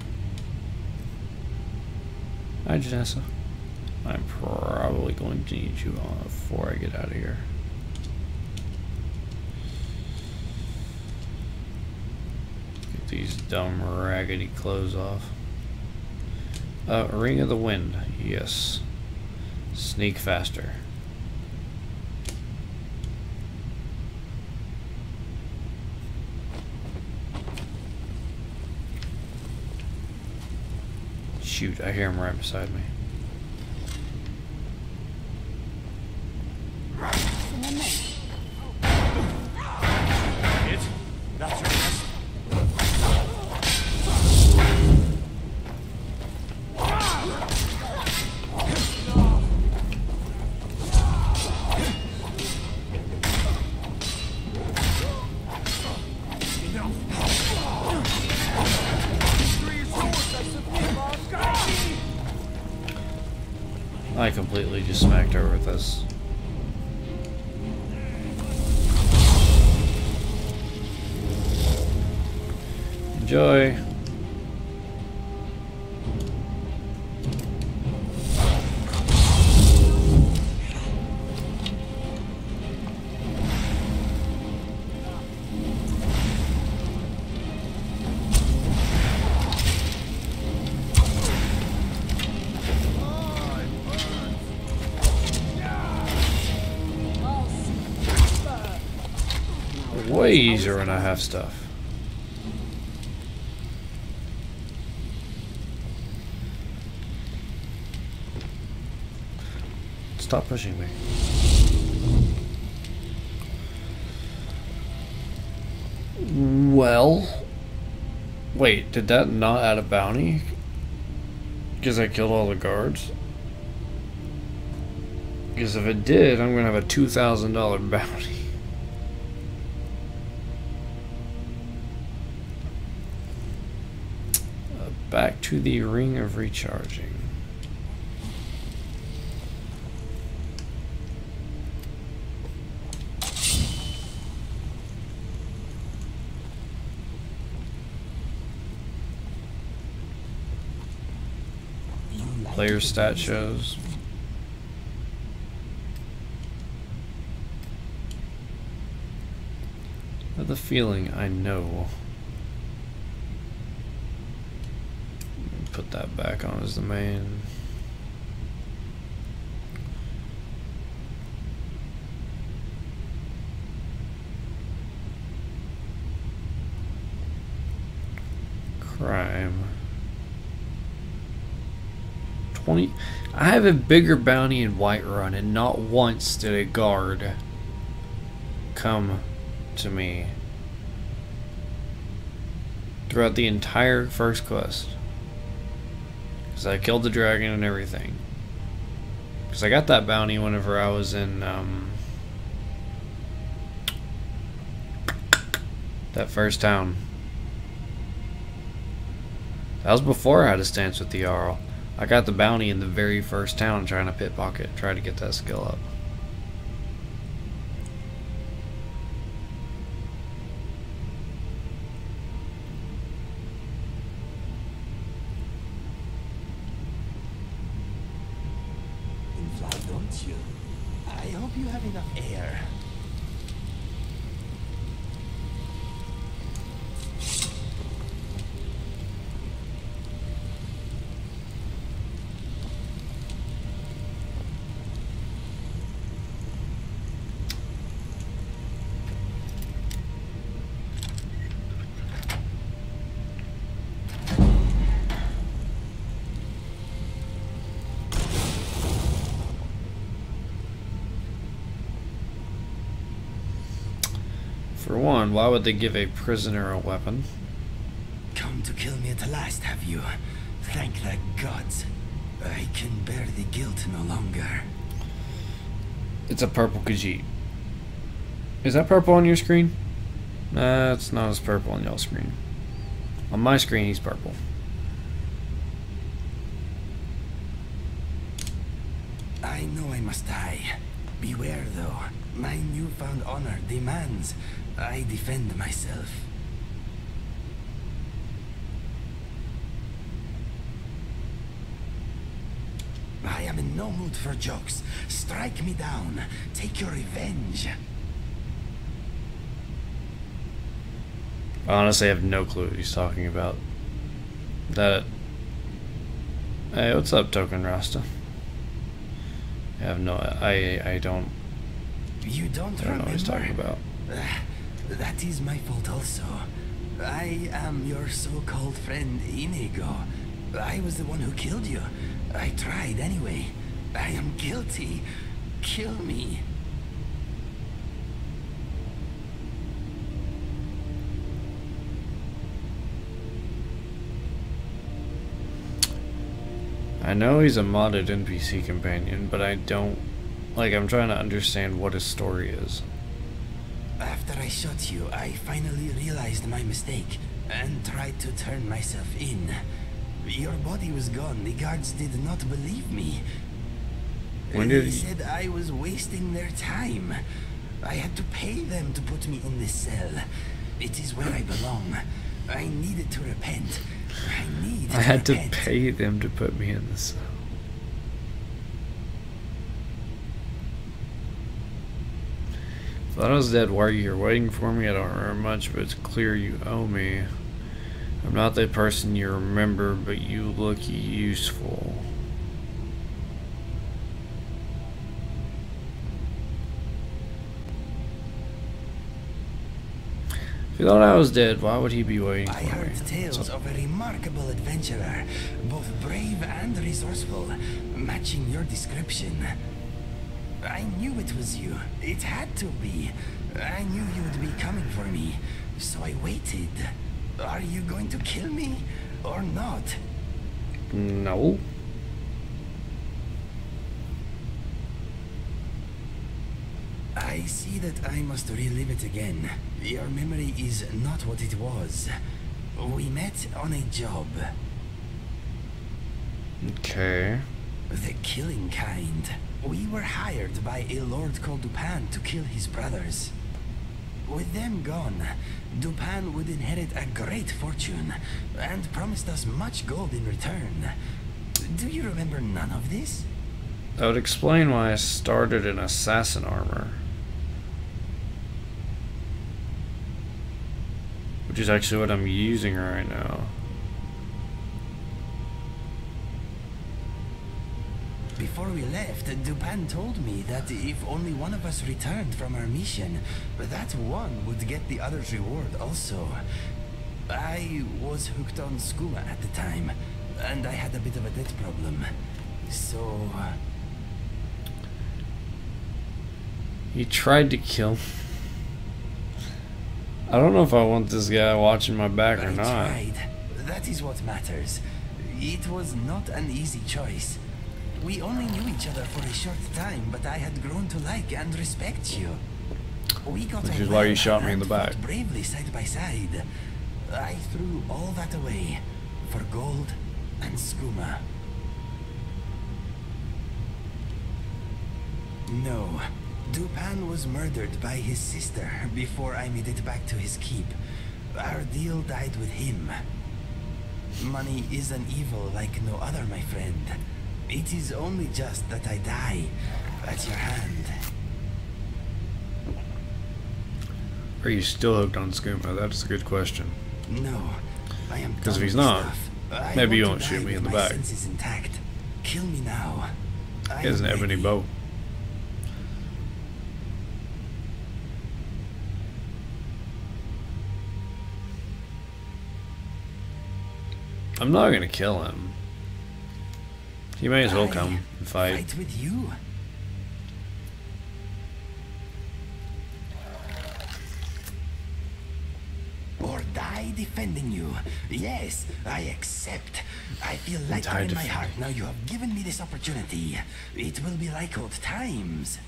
Hi, Janessa. I'm probably going to need you before I get out of here. Get these dumb raggedy clothes off. Ring of the Wind. Yes. Sneak faster. Shoot, I hear him right beside me. I completely just smacked her with this. Enjoy. Way easier when I have stuff. Stop pushing me. Well, wait, did that not add a bounty? Because I killed all the guards? Because if it did, I'm gonna have a $2,000 bounty. Back to the Ring of Recharging. Player stat shows. I have the feeling I know. Put that back on as the main. Crime. 20. I have a bigger bounty in Whiterun, and not once did a guard come to me throughout the entire first quest. Because I killed the dragon and everything. Because I got that bounty whenever I was in that first town. That was before I had a stance with the Jarl. I got the bounty in the very first town trying to pickpocket, try to get that skill up. Don't you? I hope you have enough air. For one, why would they give a prisoner a weapon? Come to kill me at last, have you? Thank the gods. I can bear the guilt no longer. It's a purple Khajiit. Is that purple on your screen? Nah, it's not as purple on y'all's screen. On my screen, he's purple. I know I must die. Beware, though. My newfound honor demands I defend myself. I am in no mood for jokes. Strike me down. Take your revenge. I honestly have no clue what he's talking about. That. Hey, what's up, Token Rasta? I have no. I don't. You don't remember? I don't know what he's talking about. That is my fault also. I am your so-called friend Inigo. I was the one who killed you. I tried anyway. I am guilty. Kill me. I know he's a modded NPC companion, but I don't... Like, I'm trying to understand what his story is. After I shot you, I finally realized my mistake and tried to turn myself in. Your body was gone. The guards did not believe me. They said I was wasting their time. I had to pay them to put me in this cell. It is where I belong. I needed to repent. I had to pay them to put me in this cell. Thought I was dead. Why are you here waiting for me? I don't remember much, but it's clear you owe me. I'm not the person you remember, but you look useful. If you thought I was dead, why would he be waiting for me? I heard tales of a remarkable adventurer, both brave and resourceful, matching your description. I knew it was you. It had to be. I knew you would be coming for me, so I waited. Are you going to kill me, or not? No. I see that I must relive it again. Your memory is not what it was. We met on a job. Okay. The killing kind. We were hired by a lord called Dupin to kill his brothers. With them gone, Dupin would inherit a great fortune and promised us much gold in return. Do you remember none of this? That would explain why I started in assassin armor. Which is actually what I'm using right now. Before we left, Dupin told me that if only one of us returned from our mission, that one would get the other's reward also. I was hooked on skooma at the time, and I had a bit of a debt problem. So... He tried to kill... I don't know if I want this guy watching my back or not. I tried. That is what matters. It was not an easy choice. We only knew each other for a short time, but I had grown to like and respect you. We got Which is why you shot me in the back. Fought bravely side by side. I threw all that away for gold and skooma. No, Dupin was murdered by his sister before I made it back to his keep. Our deal died with him. Money is an evil like no other, my friend. It is only just that I die at your hand. Are you still hooked on skooma? That's a good question. No, I am. Because if he's not, maybe you won't shoot me in the back. Senses intact. Kill me now. He has an ebony bow. I'm not gonna kill him. He may as well come and fight. Fight with you. die defending you. Yes, I accept. I feel lighter in my heart now you have given me this opportunity. It will be like old times.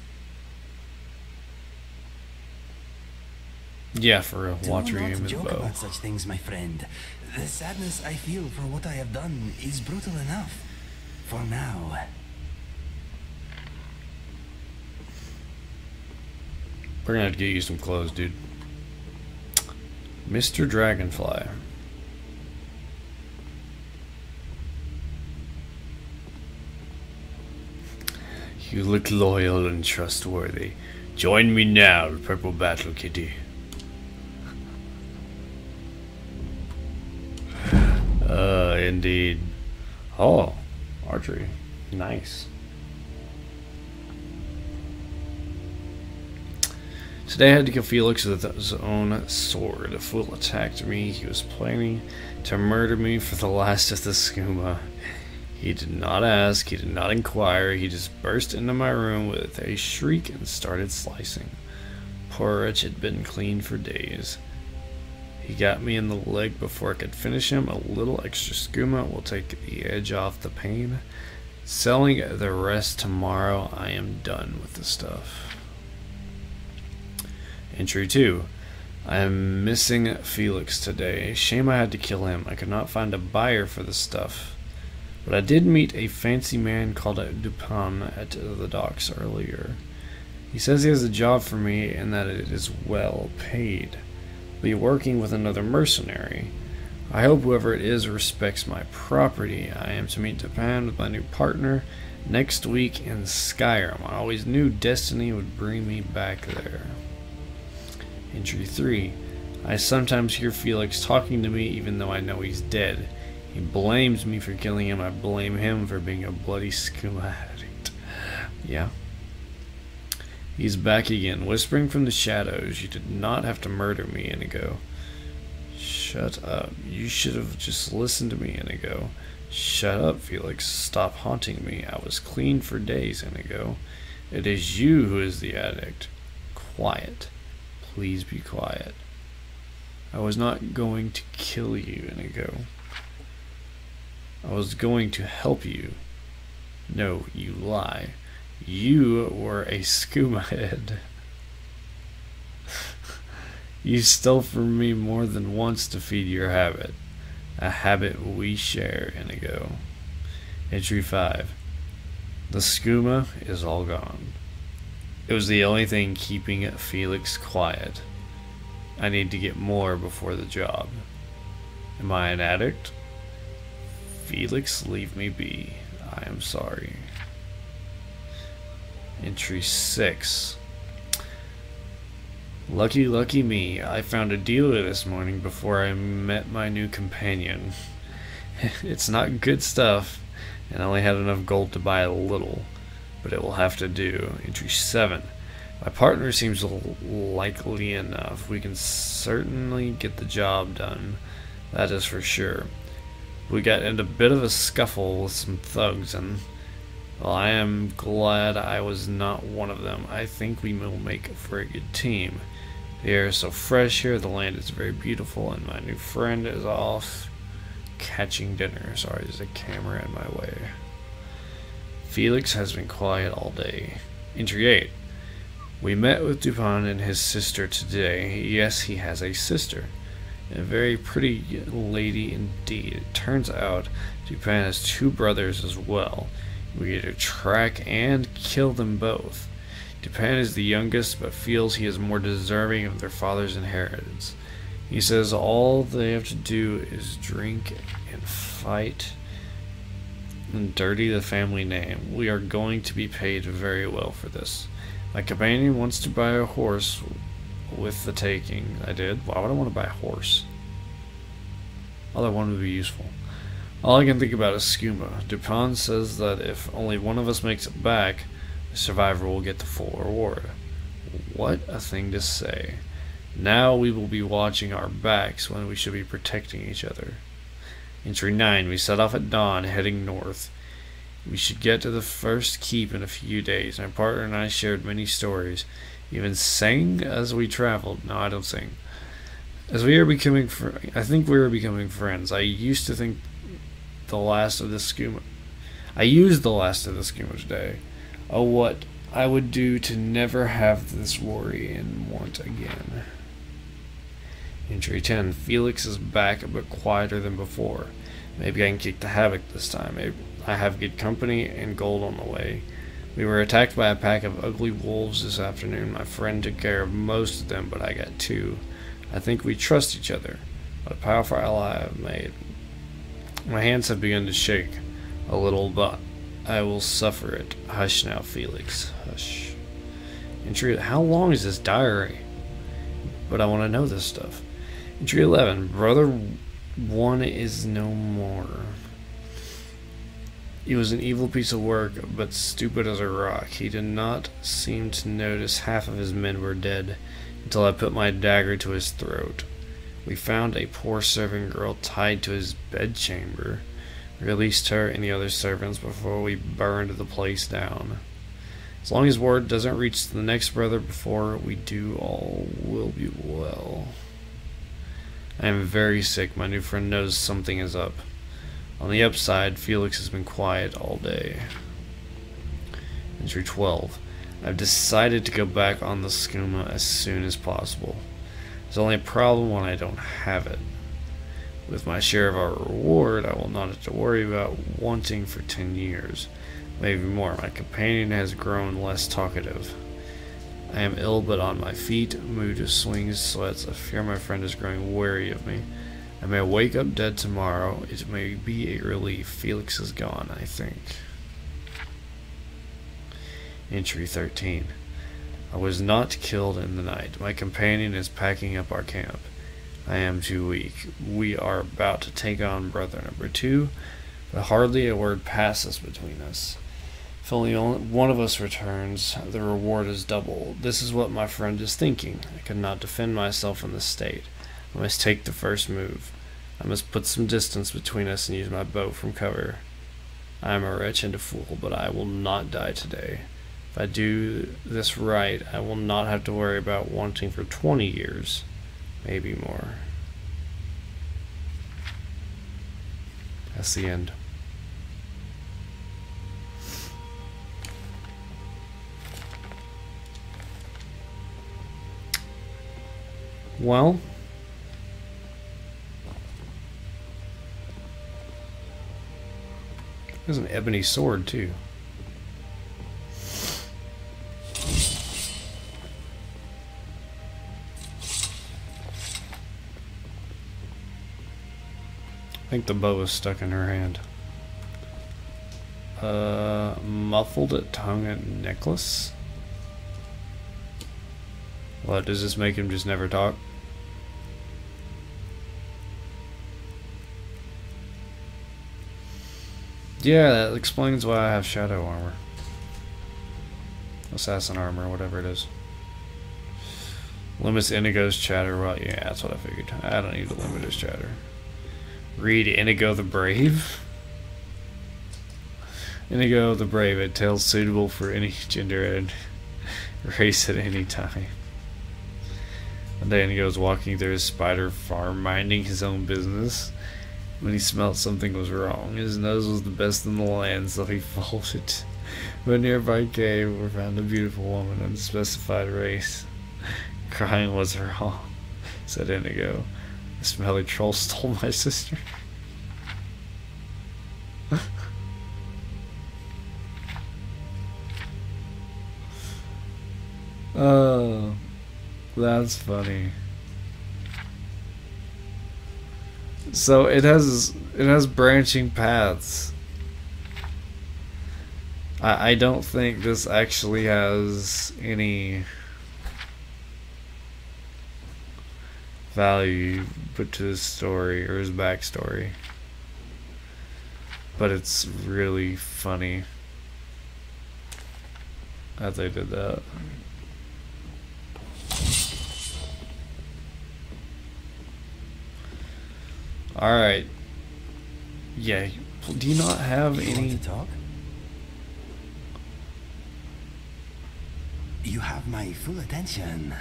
Yeah, for real. Watch your Do aim not and joke bow. about such things, my friend. The sadness I feel for what I have done is brutal enough. For now. We're gonna have to get you some clothes, dude. Mr. Dragonfly. You look loyal and trustworthy. Join me now, Purple Battle Kitty. Indeed. Oh, archery. Nice. Today I had to kill Felix with his own sword. A fool attacked me. He was planning to murder me for the last of the skooma. He did not ask, he did not inquire, he just burst into my room with a shriek and started slicing. Poor wretch had been clean for days. He got me in the leg before I could finish him. A little extra skooma will take the edge off the pain. Selling the rest tomorrow. I am done with the stuff. Entry 2. I am missing Felix today. Shame I had to kill him. I could not find a buyer for the stuff. But I did meet a fancy man called Dupin at the docks earlier. He says he has a job for me and that it is well paid. I'll be working with another mercenary. I hope whoever it is respects my property. I am to meet Dupin with my new partner next week in Skyrim. I always knew destiny would bring me back there. Entry 3. I sometimes hear Felix talking to me even though I know he's dead. He blames me for killing him. I blame him for being a bloody skooma addict. Yeah. He's back again, whispering from the shadows. You did not have to murder me, Inigo. Shut up. You should have just listened to me, Inigo. Shut up, Felix. Stop haunting me. I was clean for days, Inigo. It is you who is the addict. Quiet. Please be quiet. I was not going to kill you, Inigo. I was going to help you. No, you lie. You were a skooma head. You stole from me more than once to feed your habit. A habit we share, Inigo. Entry 5. The skooma is all gone. It was the only thing keeping Felix quiet. I need to get more before the job. Am I an addict? Felix, leave me be. I am sorry. Entry 6. Lucky me. I found a dealer this morning before I met my new companion. It's not good stuff, and I only had enough gold to buy a little, but it will have to do. Entry 7. My partner seems likely enough. We can certainly get the job done. That is for sure. We got into a bit of a scuffle with some thugs, and well, I am glad I was not one of them. I think we will make for a good team. The air is so fresh here, the land is very beautiful, and my new friend is off catching dinner. Sorry, there's a camera in my way. Felix has been quiet all day. Entry 8. We met with Dupin and his sister today. Yes, he has a sister. A very pretty lady indeed. It turns out Dupin has 2 brothers as well. We get to track and kill them both. Dupin is the youngest, but feels he is more deserving of their father's inheritance. He says all they have to do is drink and fight and dirty the family name. We are going to be paid very well for this. My companion wants to buy a horse with the taking. I did. Why would I want to buy a horse? Other one would be useful. All I can think about is skooma. Dupin says that if only one of us makes it back, the survivor will get the full reward. What a thing to say. Now we will be watching our backs when we should be protecting each other. Entry 9. We set off at dawn, heading north. We should get to the first keep in a few days. My partner and I shared many stories, even sang as we traveled. No, I don't sing. As we are becoming I think we are becoming friends. I used to think the last of the skooma. I used the last of the skooma today. Oh, what I would do to never have this worry and want again. Entry 10. Felix is back, but quieter than before. Maybe I can kick the havoc this time. Maybe I have good company and gold on the way. We were attacked by a pack of ugly wolves this afternoon. My friend took care of most of them, but I got 2. I think we trust each other. What a powerful ally I have made. My hands have begun to shake a little, but I will suffer it. Hush now, Felix. Hush. Entry. How long is this diary? But I want to know this stuff. Entry 11. Brother 1 is no more. He was an evil piece of work, but stupid as a rock. He did not seem to notice half of his men were dead until I put my dagger to his throat. We found a poor servant girl tied to his bedchamber, released her and the other servants before we burned the place down. As long as word doesn't reach the next brother before we do, all will be well. I am very sick. My new friend knows something is up. On the upside, Felix has been quiet all day. Entry 12. I've decided to go back on the skooma as soon as possible. There's only a problem when I don't have it. With my share of our reward, I will not have to worry about wanting for 10 years. Maybe more. My companion has grown less talkative. I am ill but on my feet. Mood swings, sweats. I fear my friend is growing wary of me. I may wake up dead tomorrow. It may be a relief. Felix is gone, I think. Entry 13. I was not killed in the night. My companion is packing up our camp. I am too weak. We are about to take on brother number 2, but hardly a word passes between us. If only one of us returns, the reward is double. This is what my friend is thinking. I could not defend myself in this state. I must take the first move. I must put some distance between us and use my bow from cover. I am a wretch and a fool, but I will not die today. If I do this right, I will not have to worry about wanting for 20 years, maybe more. That's the end. Well, there's an ebony sword too. I think the bow is stuck in her hand. Muffled tongue and necklace. What, does this make him just never talk? Yeah, that explains why I have shadow armor. Assassin armor, whatever it is. Limits Inigo's chatter. Well, yeah, that's what I figured. I don't need to limit his chatter. Read Inigo the Brave. Inigo the Brave, a tale suitable for any gender and race at any time. One day Inigo was walking through his spider farm, minding his own business, when he smelt something was wrong. His nose was the best in the land, so he followed it. But a nearby cave were found a beautiful woman, unspecified race. Crying was her home, said Inigo. The smelly troll stole my sister. Oh, that's funny. So it has branching paths. I don't think this actually has any value put to his story or his backstory, but it's really funny that they did that. Alright. Yeah, do you not have any... Want to talk? You have my full attention.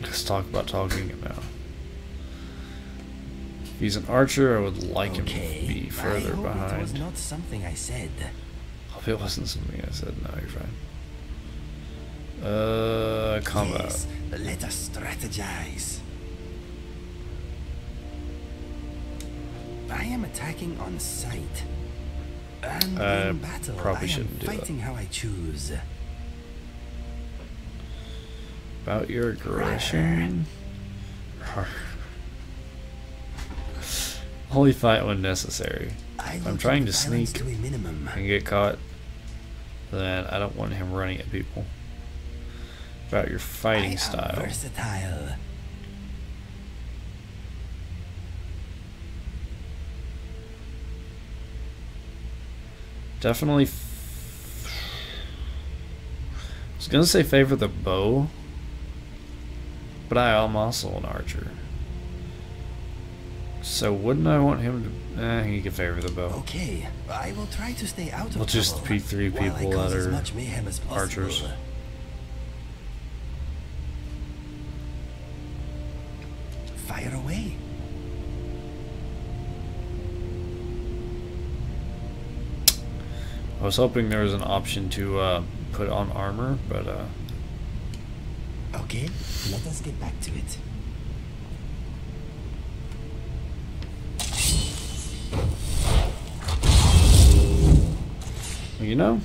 Let's talk about talking now. If he's an archer, I would like him to be further behind. It was not something I said. Hope it wasn't something I said. No, you're fine. Combat. Yes, let us strategize. I am attacking on sight. And in battle, probably I am shouldn't do fighting how I choose. About your aggression. Only fight when necessary. If I'm trying to sneak and get caught, then I don't want him running at people. About your fighting style. Versatile. Definitely. I was gonna say favor the bow, but I am also an archer. So wouldn't I want him to? He can favor the bow. Okay, I will try to stay out of We'll just be 3 people that are archers. Fire away. I was hoping there was an option to put on armor, but okay, let us get back to it. you know,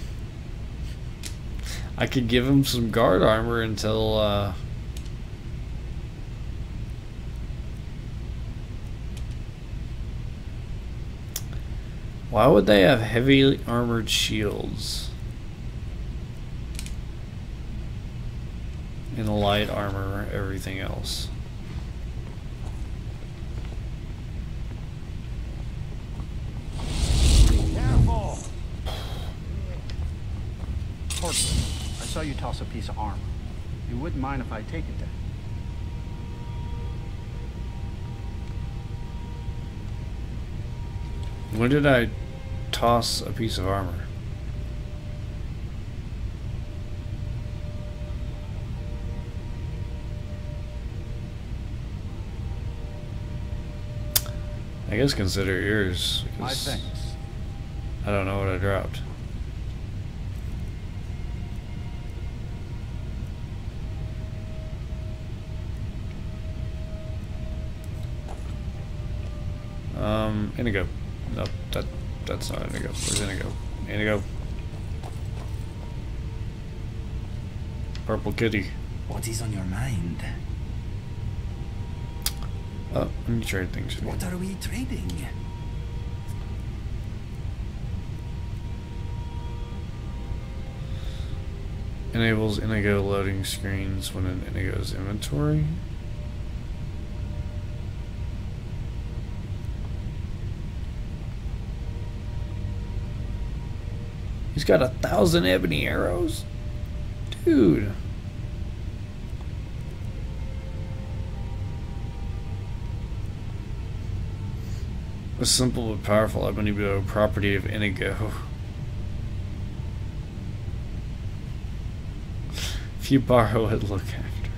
I could give him some guard armor until why would they have heavy armored shields and light armor everything else? Careful! Horseman, I saw you toss a piece of armor. You wouldn't mind if I take it then? When did I toss a piece of armor? I guess consider yours. My thanks. I don't know what I dropped. Indigo. Nope, that's not Indigo. Where's Indigo? Indigo. Purple kitty. What is on your mind? Oh, let me trade things for you. What are we trading? Enables Indigo loading screens when in Indigo's inventory. He's got 1,000 ebony arrows? Dude. A simple but powerful ebony bow, property of Indigo. If you borrow it, look after it.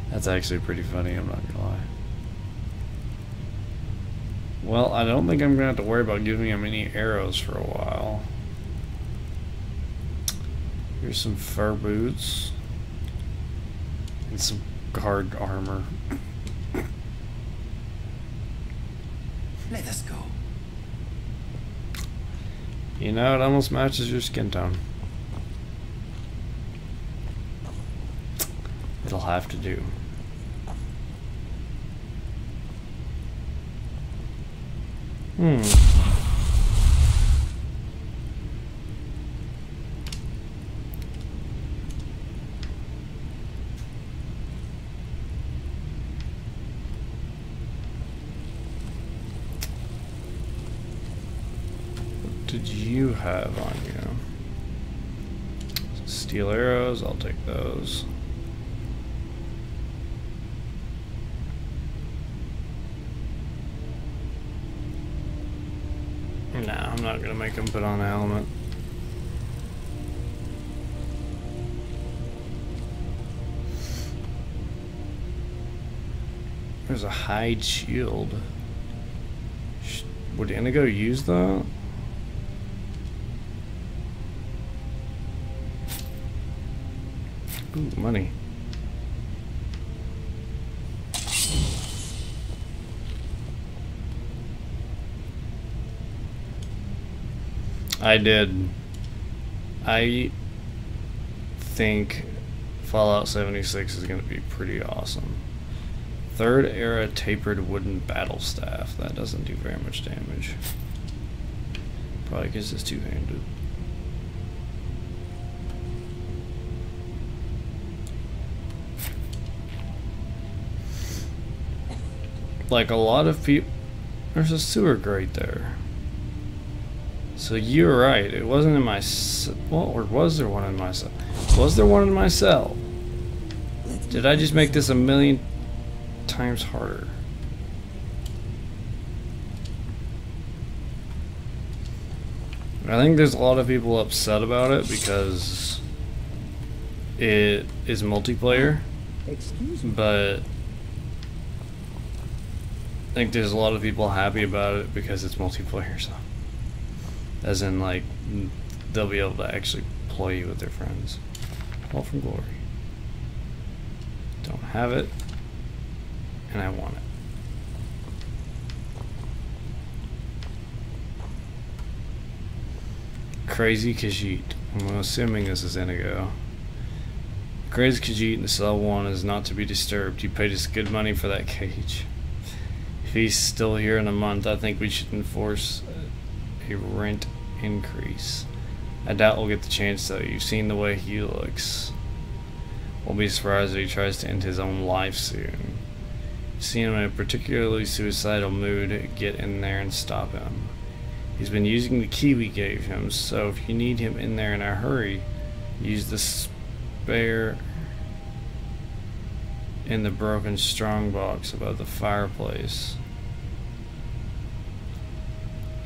That's actually pretty funny, I'm not gonna lie. Well, I don't think I'm gonna have to worry about giving him any arrows for a while. Here's some fur boots. And some guard armor. Let us go. You know, it almost matches your skin tone. It'll have to do. What did you have on you? Steel arrows, I'll take those. Nah, I'm not gonna make him put on a helmet. There's a hide shield. Would Inigo use that? Ooh, money. I did. I think Fallout 76 is going to be pretty awesome. Third era tapered wooden battle staff. That doesn't do very much damage. Probably because it's two-handed. Like a lot of people, there's a sewer grate there. So you're right. It wasn't in my well, or was there one in my cell? Was there one in my cell? Did I just make this a million times harder? I think there's a lot of people upset about it because it is multiplayer. Excuse me. But I think there's a lot of people happy about it because it's multiplayer, so as in like they'll be able to actually play with their friends. All from glory. Don't have it, and I want it. Crazy Khajiit. I'm assuming this is Inigo. Crazy Khajiit in the cell 1 is not to be disturbed. You paid us good money for that cage. If he's still here in a month, I think we should enforce a rent increase. I doubt we'll get the chance though. You've seen the way he looks. Won't be surprised if he tries to end his own life soon. See him in a particularly suicidal mood, get in there and stop him. He's been using the key we gave him, so if you need him in there in a hurry, use the spare in the broken strongbox above the fireplace.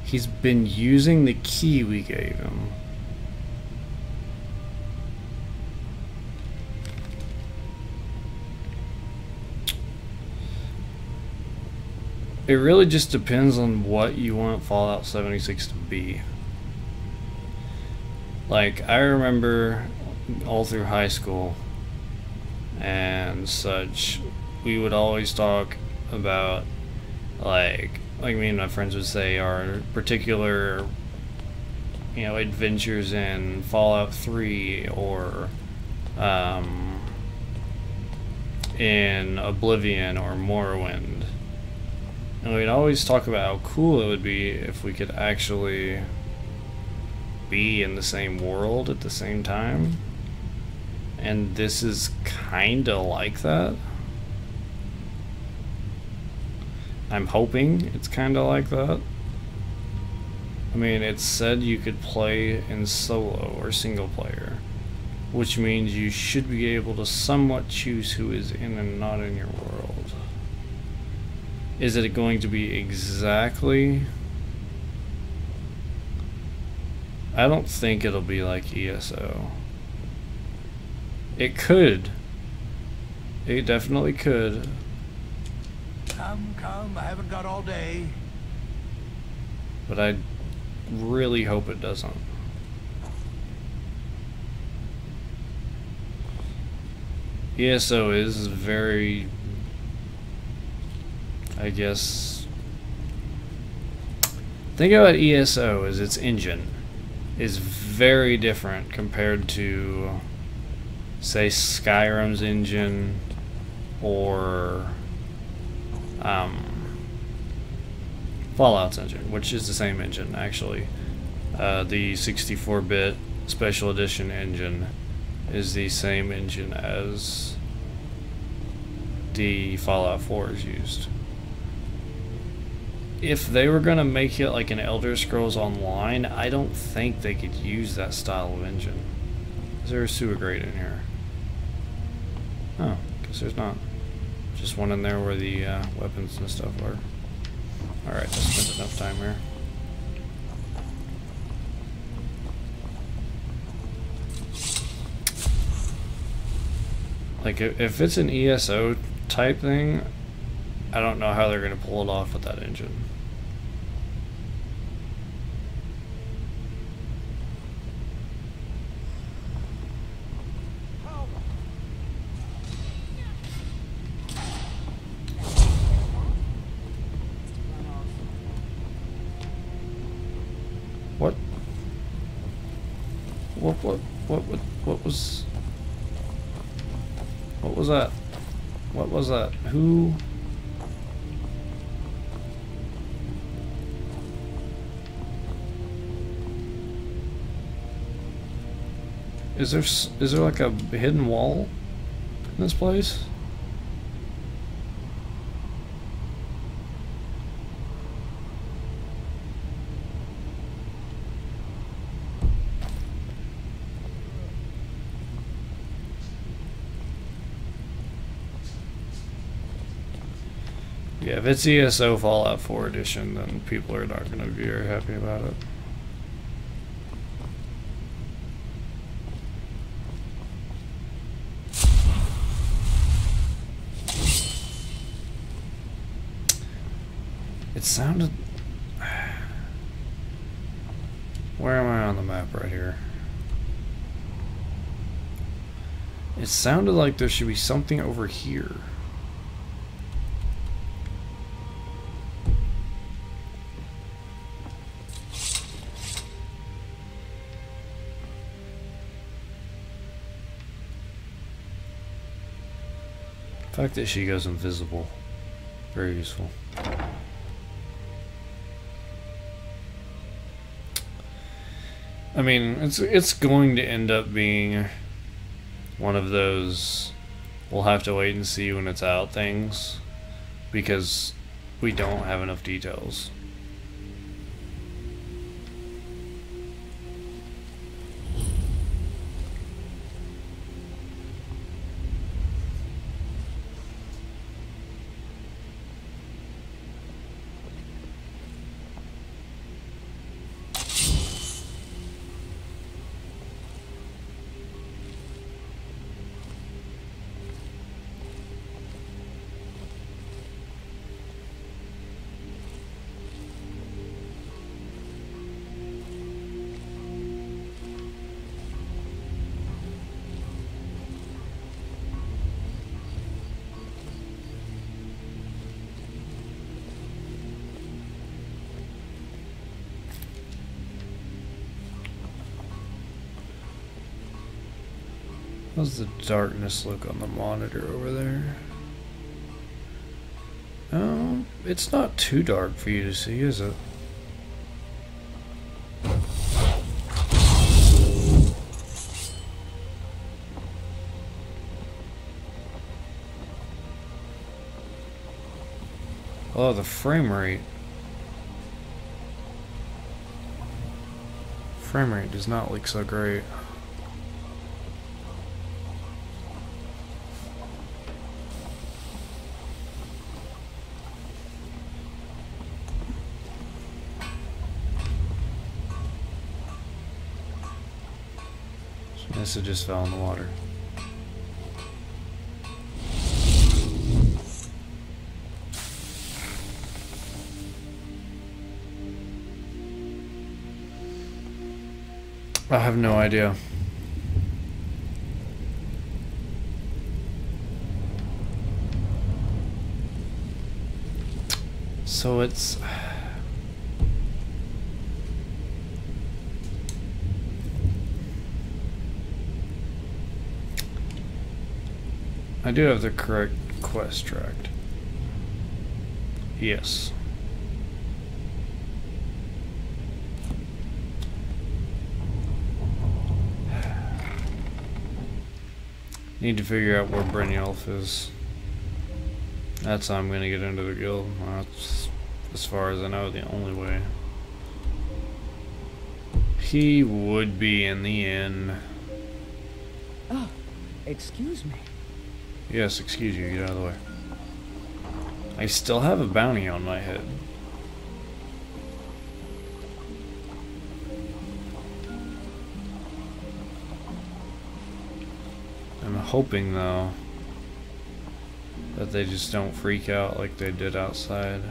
He's been using the key we gave him. It really just depends on what you want Fallout 76 to be. Like, I remember all through high school and such, we would always talk about, like me and my friends would say, our particular, you know, adventures in Fallout 3 or in Oblivion or Morrowind. And we'd always talk about how cool it would be if we could actually be in the same world at the same time. And this is kinda like that. I'm hoping it's kinda like that. I mean, it said you could play in solo or single player, which means you should be able to somewhat choose who is in and not in your world. Is it going to be exactly? I don't think it'll be like ESO. It could. It definitely could. Come, I haven't got all day. But I really hope it doesn't. ESO is very, I guess, think about ESO as its engine is very different compared to, say, Skyrim's engine or Fallout's engine, which is the same engine actually. The 64-bit special edition engine is the same engine as the Fallout 4 is used. If they were going to make it like an Elder Scrolls Online, I don't think they could use that style of engine. Is there a sewer grate in here? Oh, guess there's not. Just one in there where the weapons and stuff are. Alright, I spent enough time here. Like, if it's an ESO type thing, I don't know how they're going to pull it off with that engine. What? What was that? What was that? Who? Is there like a hidden wall in this place? Yeah, if it's ESO Fallout 4 edition, then people are not going to be very happy about it. It sounded... Where am I on the map right here? It sounded like there should be something over here. The fact that she goes invisible, very useful. I mean, it's going to end up being one of those we'll have to wait and see when it's out things, because we don't have enough details. How's the darkness look on the monitor over there? It's not too dark for you to see, is it? Oh, the frame rate. Frame rate does not look so great. Nessa just fell in the water. I have no idea. So it's... I do have the correct quest tract. Yes. Need to figure out where Brynjolf is. That's how I'm going to get into the guild. That's, as far as I know, the only way. He would be in the inn. Oh, excuse me. Yes, excuse you, get out of the way. I still have a bounty on my head. I'm hoping, though, That they just don't freak out like they did outside.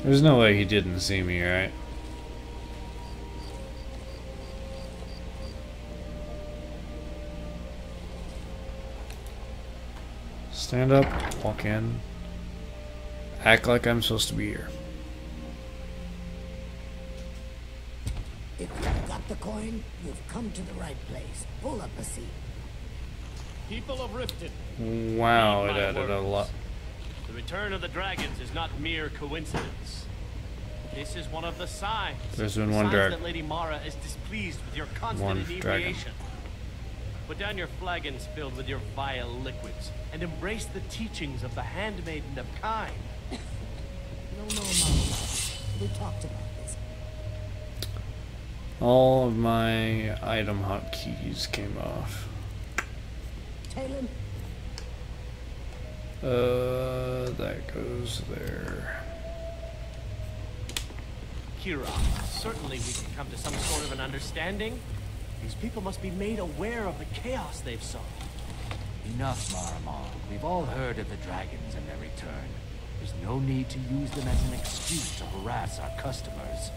There's no way he didn't see me, right? Stand up, walk in, act like I'm supposed to be here. If you've got the coin, you've come to the right place. Pull up a seat. People of Riften. Wow, it added a lot. The return of the dragons is not mere coincidence. This is one of the signs. There's been one dragon. That Lady Mara is displeased with your constant inebriation. Put down your flagons filled with your vile liquids and embrace the teachings of the handmaiden of Kine. No, Mama. We talked about this. All of my item hotkeys came off. Talon? That goes there. Kira, certainly we can come to some sort of an understanding. These people must be made aware of the chaos they've sown. Enough, Maramal. We've all heard of the dragons and their return. There's no need to use them as an excuse to harass our customers.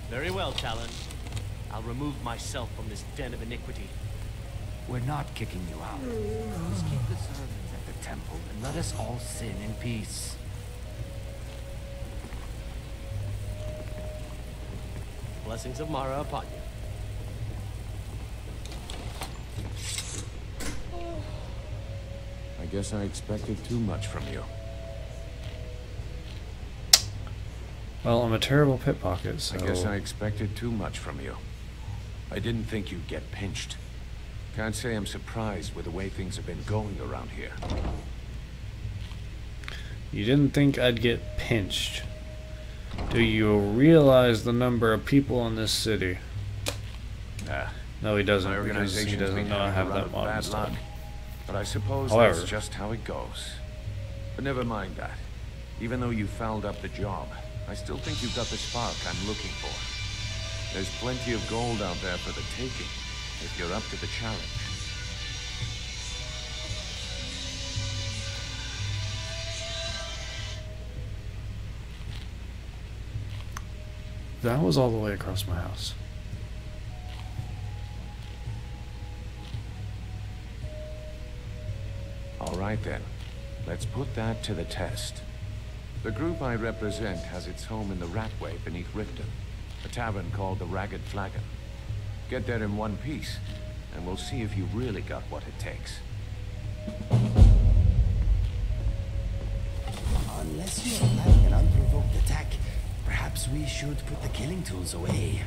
Very well, Talon. I'll remove myself from this den of iniquity. We're not kicking you out. Just keep the servants at the temple and let us all sin in peace. Blessings of Mara upon you. I guess I expected too much from you. Well, I'm a terrible pickpocket, so... I guess I expected too much from you. I didn't think you'd get pinched. Can't say I'm surprised with the way things have been going around here. You didn't think I'd get pinched. Do you realize the number of people in this city? No, he doesn't. My organization's he doesn't been know I have having a that lot of mod bad luck. installed. But I suppose However, that's just how it goes. But never mind that. Even though you fouled up the job, I still think you've got the spark I'm looking for. There's plenty of gold out there for the taking, if you're up to the challenge. that was all the way across my house. All right then, let's put that to the test. The group I represent has its home in the Ratway beneath Riften, a tavern called the Ragged Flagon. Get there in one piece, and we'll see if you've really got what it takes. Unless you're planning an unprovoked attack, perhaps we should put the killing tools away.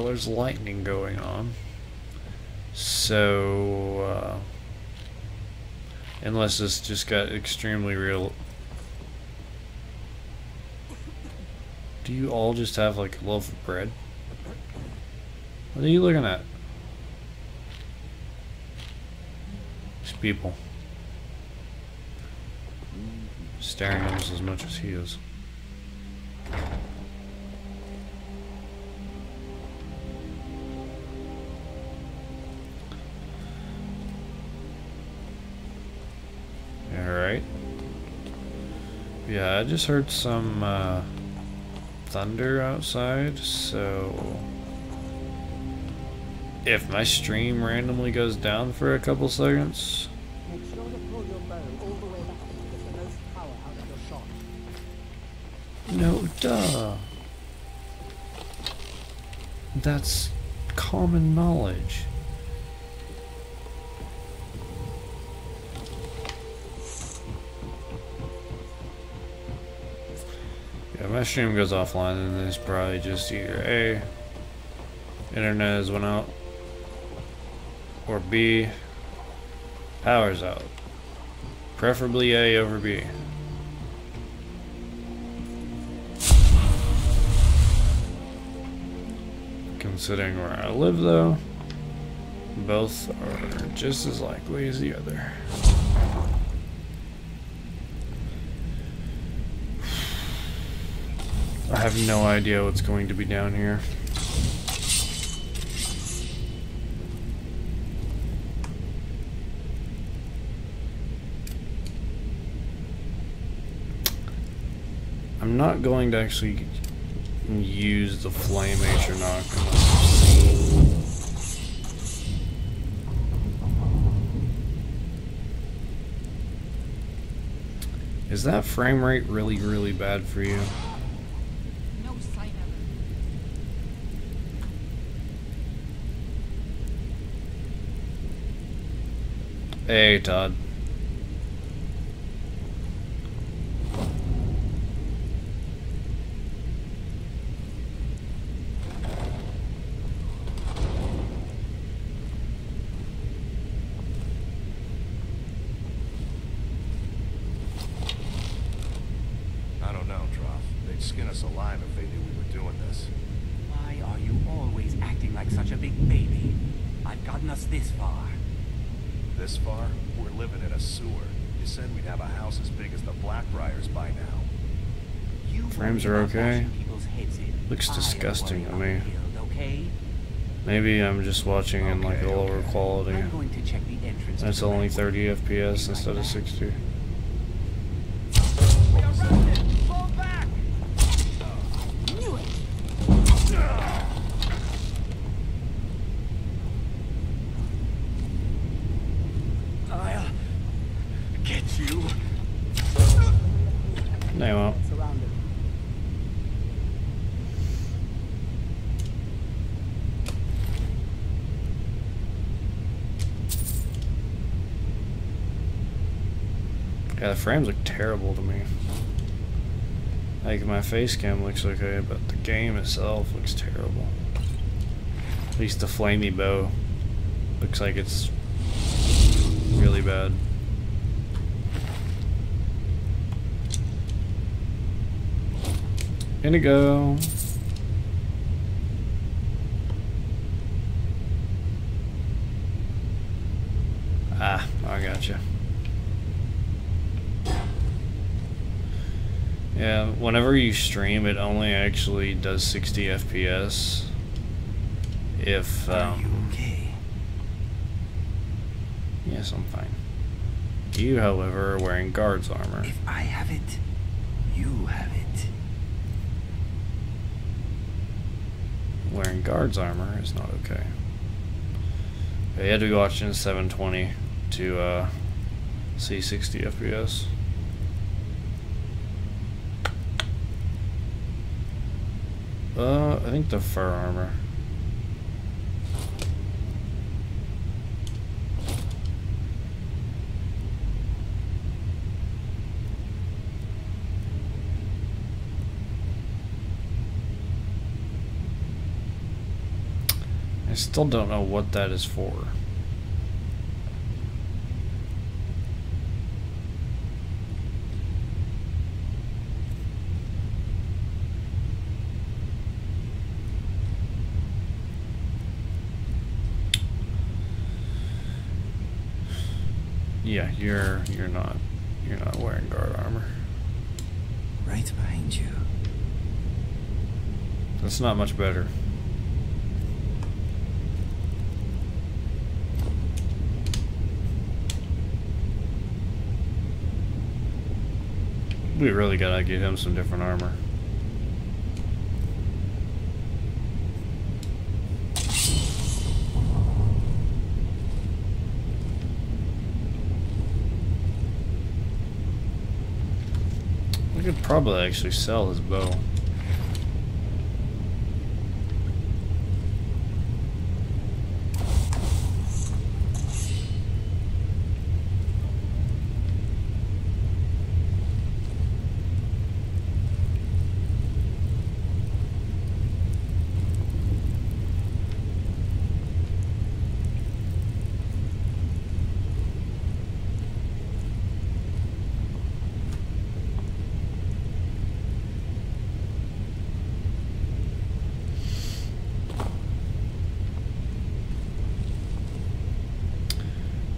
Well, there's lightning going on. So, unless this just got extremely real. Do you all just have like a loaf of bread? What are you looking at? These people. Staring at us as much as he is. Alright. Yeah, I just heard some thunder outside, so if my stream randomly goes down for a couple seconds, Make sure to pull your bow all the way back to get the most power out of your shot. no duh. That's common knowledge. my stream goes offline, then there's probably just either A, internet has went out, or B, power's out. Preferably A over B. Considering where I live though, both are just as likely as the other. I have no idea what's going to be down here. I'm not going to actually use the flame Atronach unless Is that frame rate really, really bad for you? No sign of it. Hey, Todd. Skin us alive if they knew we were doing this. Why are you always acting like such a big baby? I've gotten us this far. This far? We're living in a sewer. You said we'd have a house as big as the Blackbriars by now. Frames are okay. Looks disgusting to me. Maybe I'm just watching in like a lower quality. That's only 30 FPS instead of 60. They won't. Yeah, the frames look terrible to me. Like, my face cam looks okay, but the game itself looks terrible. At least the flamey bow looks like it's really bad. Indigo. Ah, I gotcha. Yeah, whenever you stream, it only actually does 60 FPS. If, Are you okay? Yes, I'm fine. You, however, are wearing guard's armor. If I have it, you have it. Wearing guard's armor is not okay. You had to be watching 720 to see 60 FPS. I think the fur armor. I still don't know what that is for. Yeah, you're not wearing guard armor. Right behind you. That's not much better. We really gotta get him some different armor. We could probably actually sell his bow.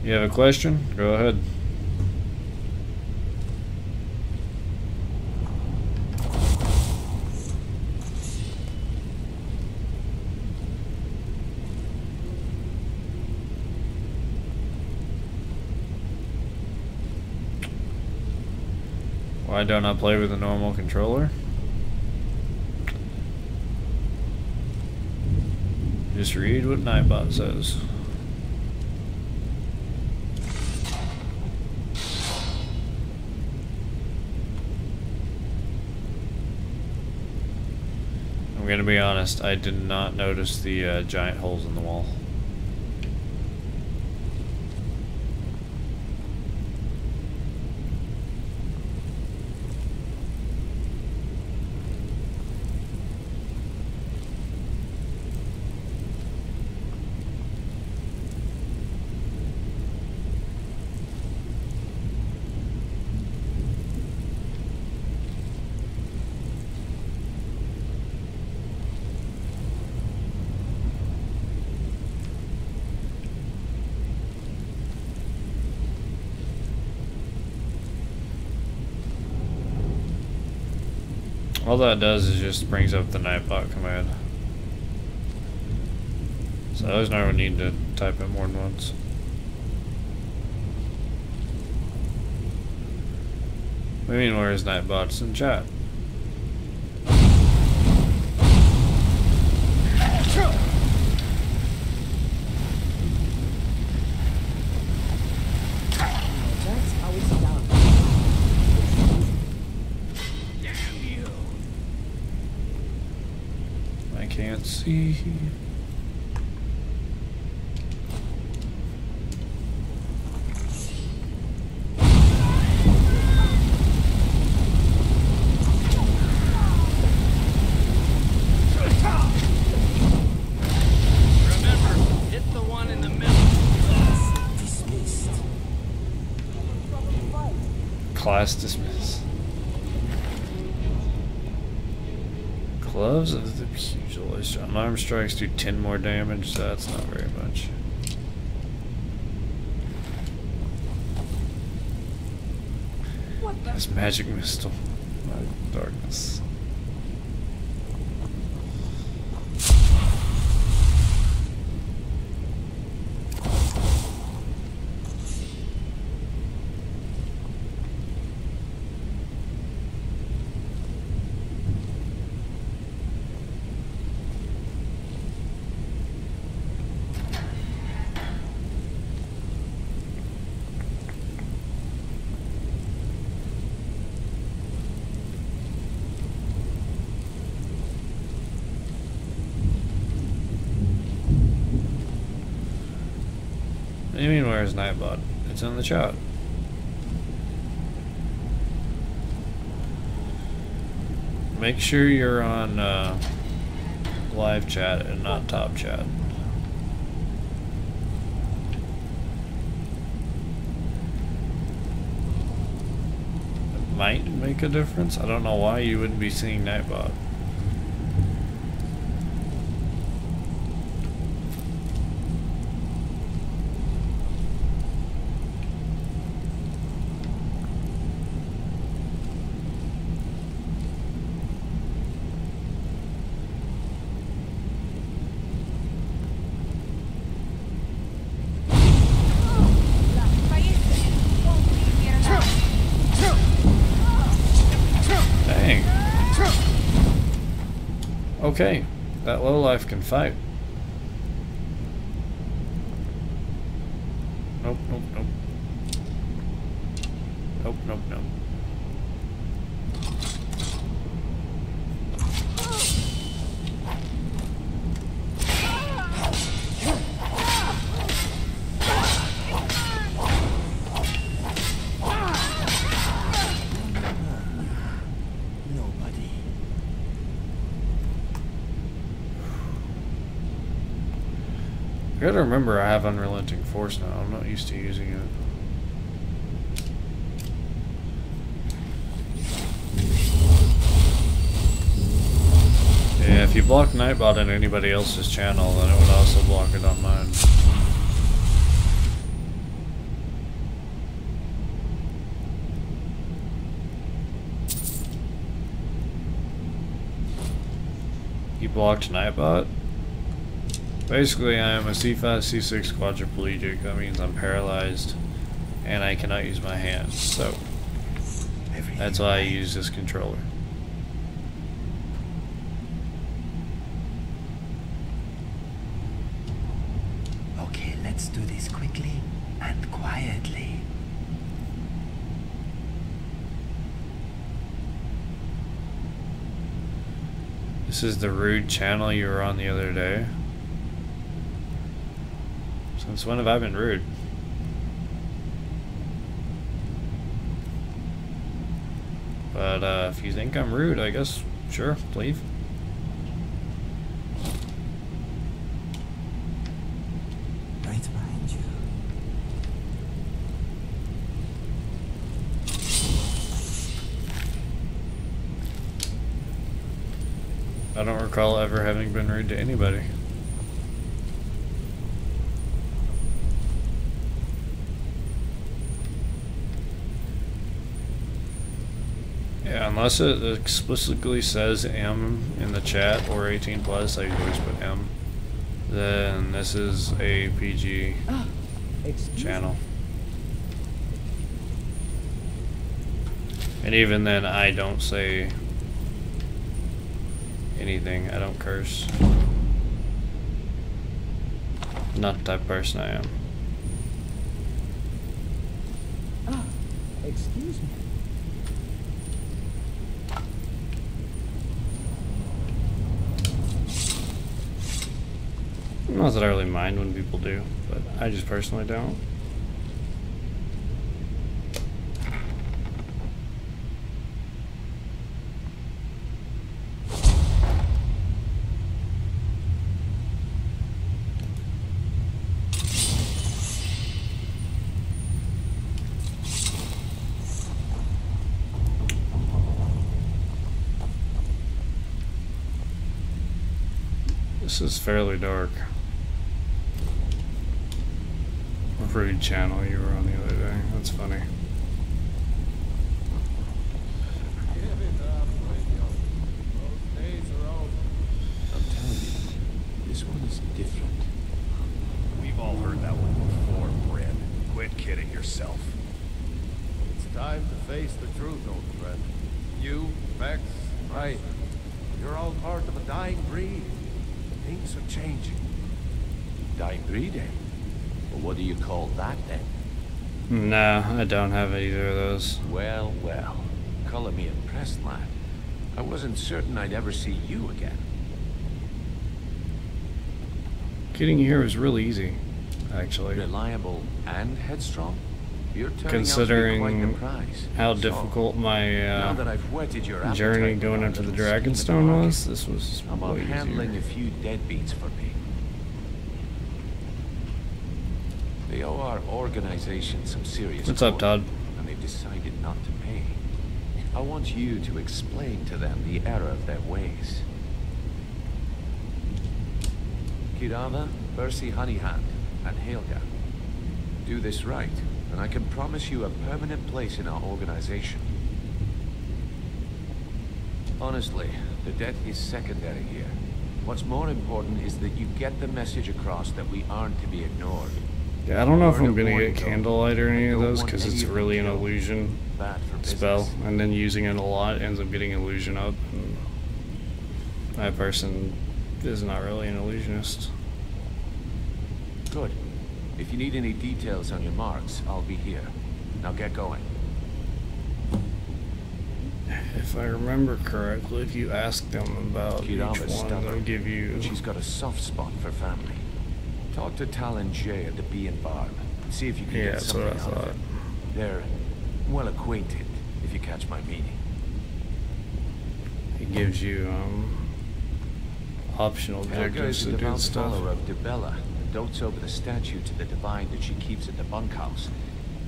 You have a question? Go ahead. Why don't I play with a normal controller? Just read what Nightbot says. I'm gonna be honest, I did not notice the giant holes in the wall. All that does is just brings up the Nightbot command. So there's no need to type it more than once. What do you mean, where is Nightbot? It's in chat. That's how it's done. I can't see. Remember, hit the one in the middle. Dismissed. Class dismissed. Gloves of the Pugilist. Unarmed strikes do 10 more damage, so that's not very much. That's magic missile. Darkness. What do you mean, where's Nightbot? It's in the chat. Make sure you're on live chat and not top chat. It might make a difference. I don't know why you wouldn't be seeing Nightbot. Okay, that lowlife can fight. Nope, nope, nope. Nope, nope, nope. I gotta remember I have Unrelenting Force now. I'm not used to using it. Yeah, if you block Nightbot on anybody else's channel, then it would also block it on mine. He blocked Nightbot. Basically, I am a C5-C6 Quadriplegic. That means I'm paralyzed and I cannot use my hands. So that's why I use this controller. Okay, let's do this quickly and quietly. This is the rude channel you were on the other day. Since when have I been rude? But if you think I'm rude, I guess, sure, leave. Right behind you. I don't recall ever having been rude to anybody. Yeah, unless it explicitly says M in the chat or 18 plus, I always put M. Then this is a PG channel. And even then, I don't say anything. I don't curse. Not the type of person I am. Excuse me. Not that I really mind when people do, but I just personally don't. This is fairly dark. Rude channel you were on the other day. That's funny. I'm telling you, this one is different. We've all heard that one before, Bryn. Quit kidding yourself. It's time to face the truth, old friend. You, Vex, I, you're all part of a dying breed. Things are changing. Dying breed, eh? Well, what do you call that then? Nah, I don't have either of those. Well, well. Color me impressed, lad. I wasn't certain I'd ever see you again. Getting here was really easy, actually. Reliable and headstrong? You're turning Considering out to be quite the prize. how difficult my now that I've whetted your journey appetite going for into the our little Dragonstone was, this was How about way handling easier. a few deadbeats for me? They owe our organization some serious What's up, Todd? and they've decided not to pay. I want you to explain to them the error of their ways. Kirava, Percy Honeyhand, and Helga. Do this right, and I can promise you a permanent place in our organization. Honestly, the debt is secondary here. What's more important is that you get the message across that we aren't to be ignored. Yeah, I don't know if I'm gonna get candlelight or any of those because it's really an illusion spell, and then using it a lot ends up getting illusion up. And that person is not really an illusionist. Good. If you need any details on your marks, I'll be here. Now get going. If I remember correctly, if you ask them about Kirava's each one, they'll give you... but she's got a soft spot for family. Talk to Talon J at the Bee and Barb. See if you can get something out of them. They're well acquainted, if you catch my meaning. It gives you optional Helga objectives is to a do devout stuff. follower of Dibella and dotes over the statue to the divine that she keeps at the bunkhouse.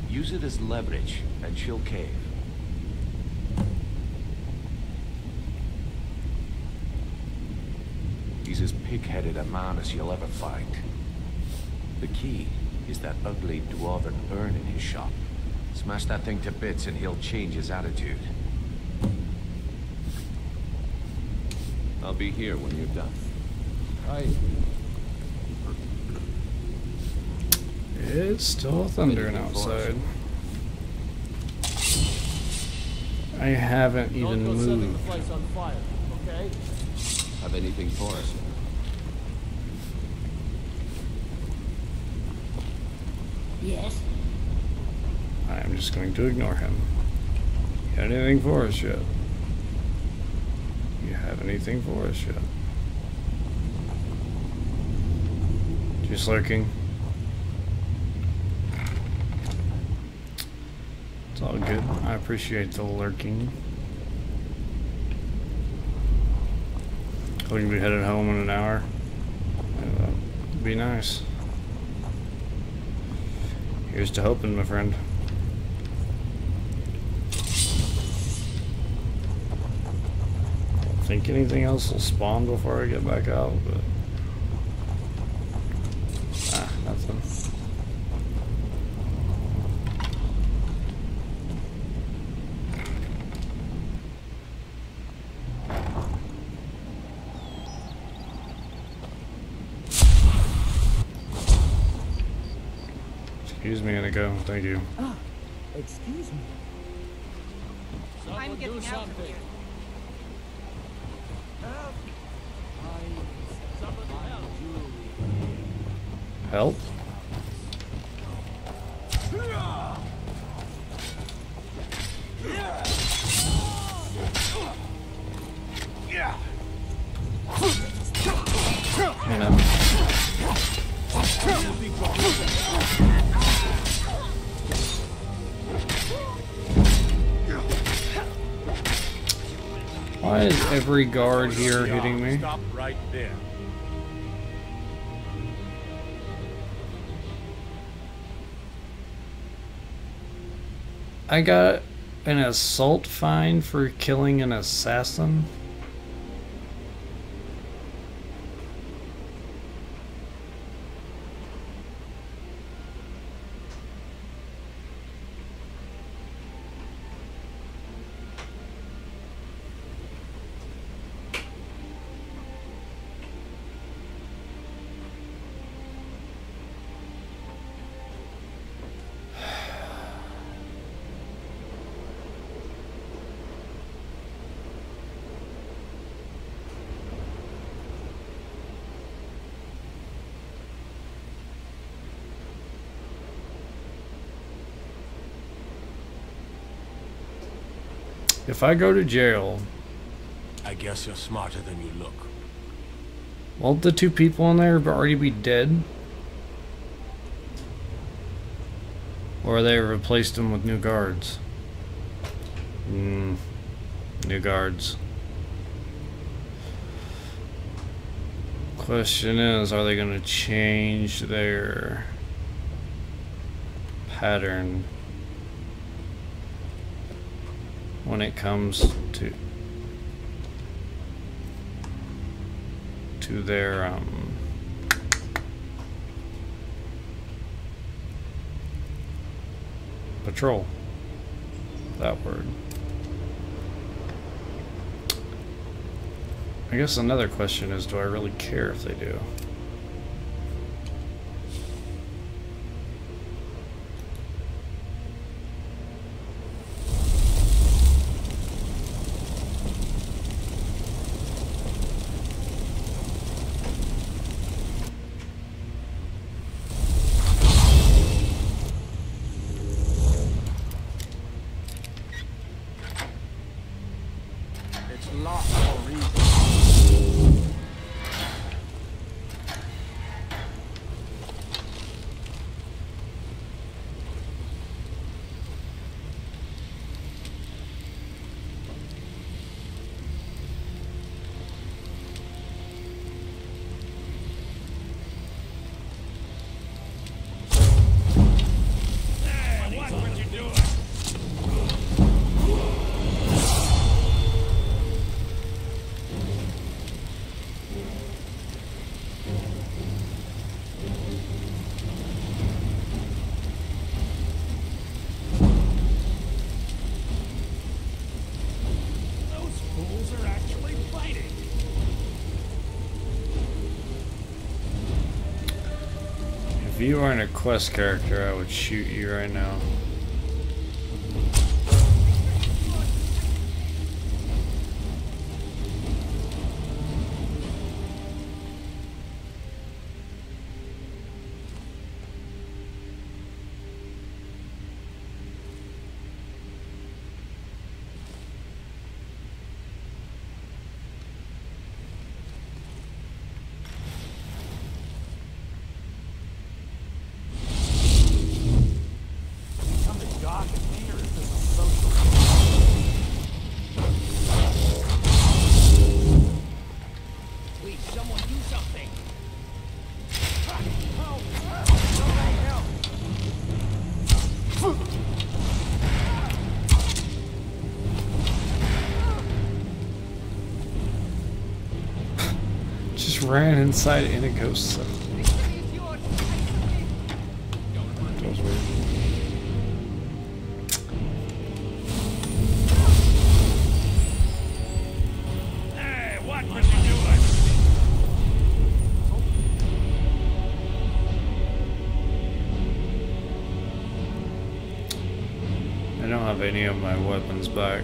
Use it as leverage, and she'll cave. He's as pig-headed a man as you'll ever find. The key is that ugly dwarven urn in his shop. Smash that thing to bits and he'll change his attitude. I'll be here when you're done. It's still thundering outside. I haven't even moved. The place on fire, okay? Have anything for us? Yes? I am just going to ignore him. You got anything for us yet? You have anything for us yet? Just lurking. It's all good. I appreciate the lurking. Hoping to be headed home in an hour. That'd be nice. Here's to hoping, my friend. I don't think anything else will spawn before I get back out, but nothing. Excuse me, gonna go. Thank you. Ah, excuse me. I'm getting out of here. Help? Why is every guard here hitting me? Stop right there. I got an assault fine for killing an assassin. If I go to jail, I guess you're smarter than you look. won't the two people in there already be dead? Or they replaced them with new guards? New guards. Question is, are they going to change their pattern when it comes to their patrol? That word. I guess another question is, do I really care if they do? If you weren't a quest character, I would shoot you right now. Just ran inside in a ghost cell. That was weird. Hey, what was you doing? I don't have any of my weapons back.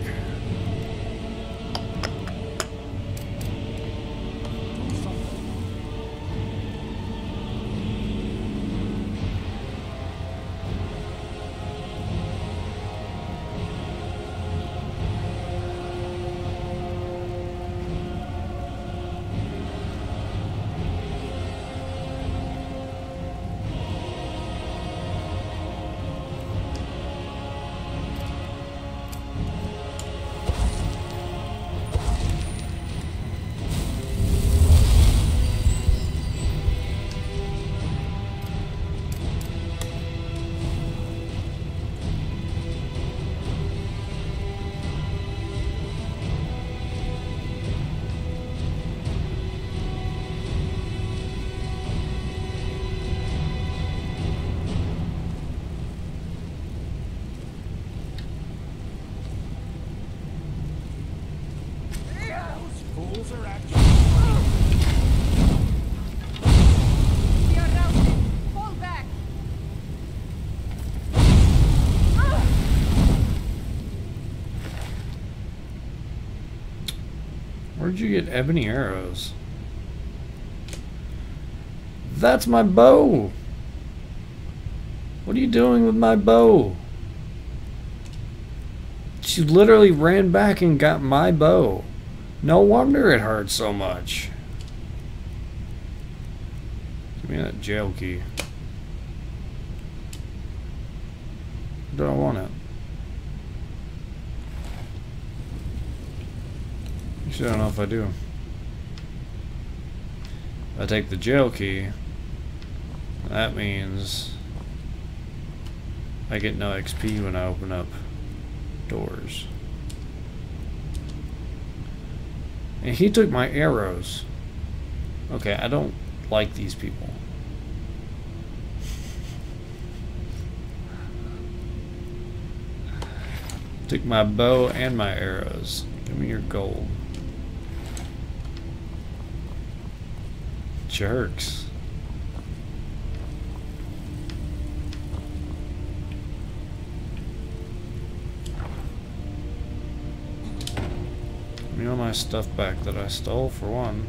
Where'd you get ebony arrows? That's my bow! What are you doing with my bow? She literally ran back and got my bow. No wonder it hurt so much. Give me that jail key. Do I want it? Actually, I don't know if I do. If I take the jail key, that means I get no XP when I open up doors. And he took my arrows. Okay, I don't like these people. Took my bow and my arrows. Give me your gold. Jerks. Give me all my stuff back that I stole, for one.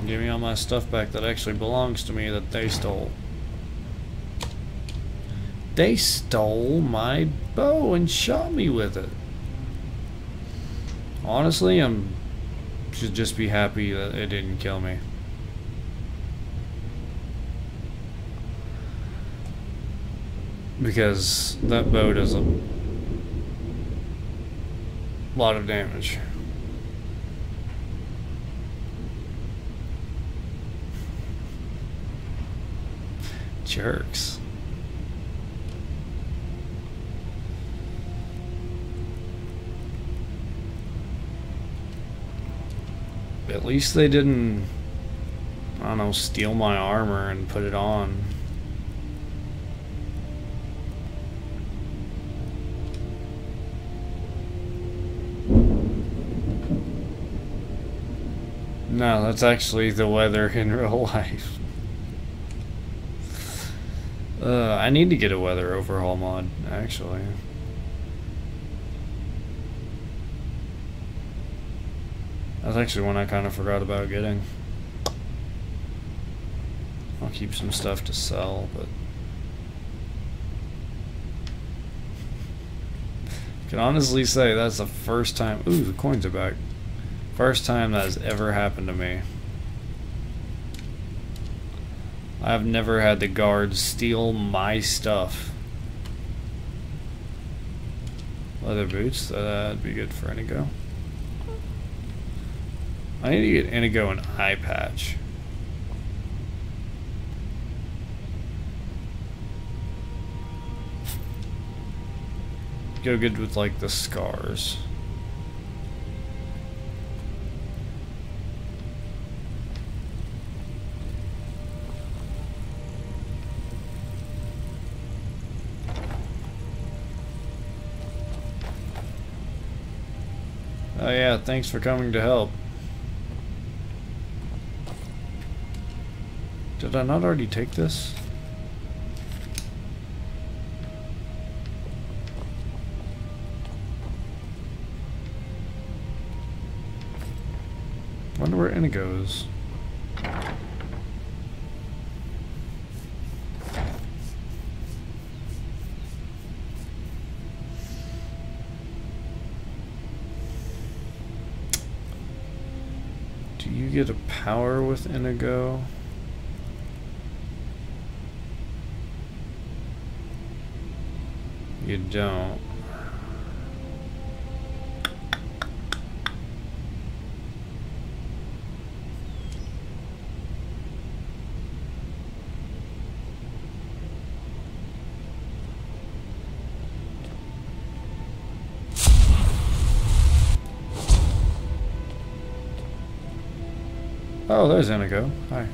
Give me all my stuff back that actually belongs to me that they stole. They stole my bow and shot me with it. Honestly, should just be happy that it didn't kill me. Because that bow does a lot of damage. Jerks. At least they didn't, I don't know, steal my armor and put it on. No, that's actually the weather in real life. I need to get a weather overhaul mod, actually. That's actually one I kind of forgot about getting. I'll keep some stuff to sell, but I can honestly say that's the first time. Ooh, the coins are back. First time that has ever happened to me. I've never had the guards steal my stuff. Leather boots, that'd be good for Inigo. I need to get Inigo an eye patch. Go good with like the scars. Oh yeah, thanks for coming to help. Did I not already take this? Wonder where Inigo is. Do you get a power with Inigo? You don't. Oh, there's Inigo. Hi.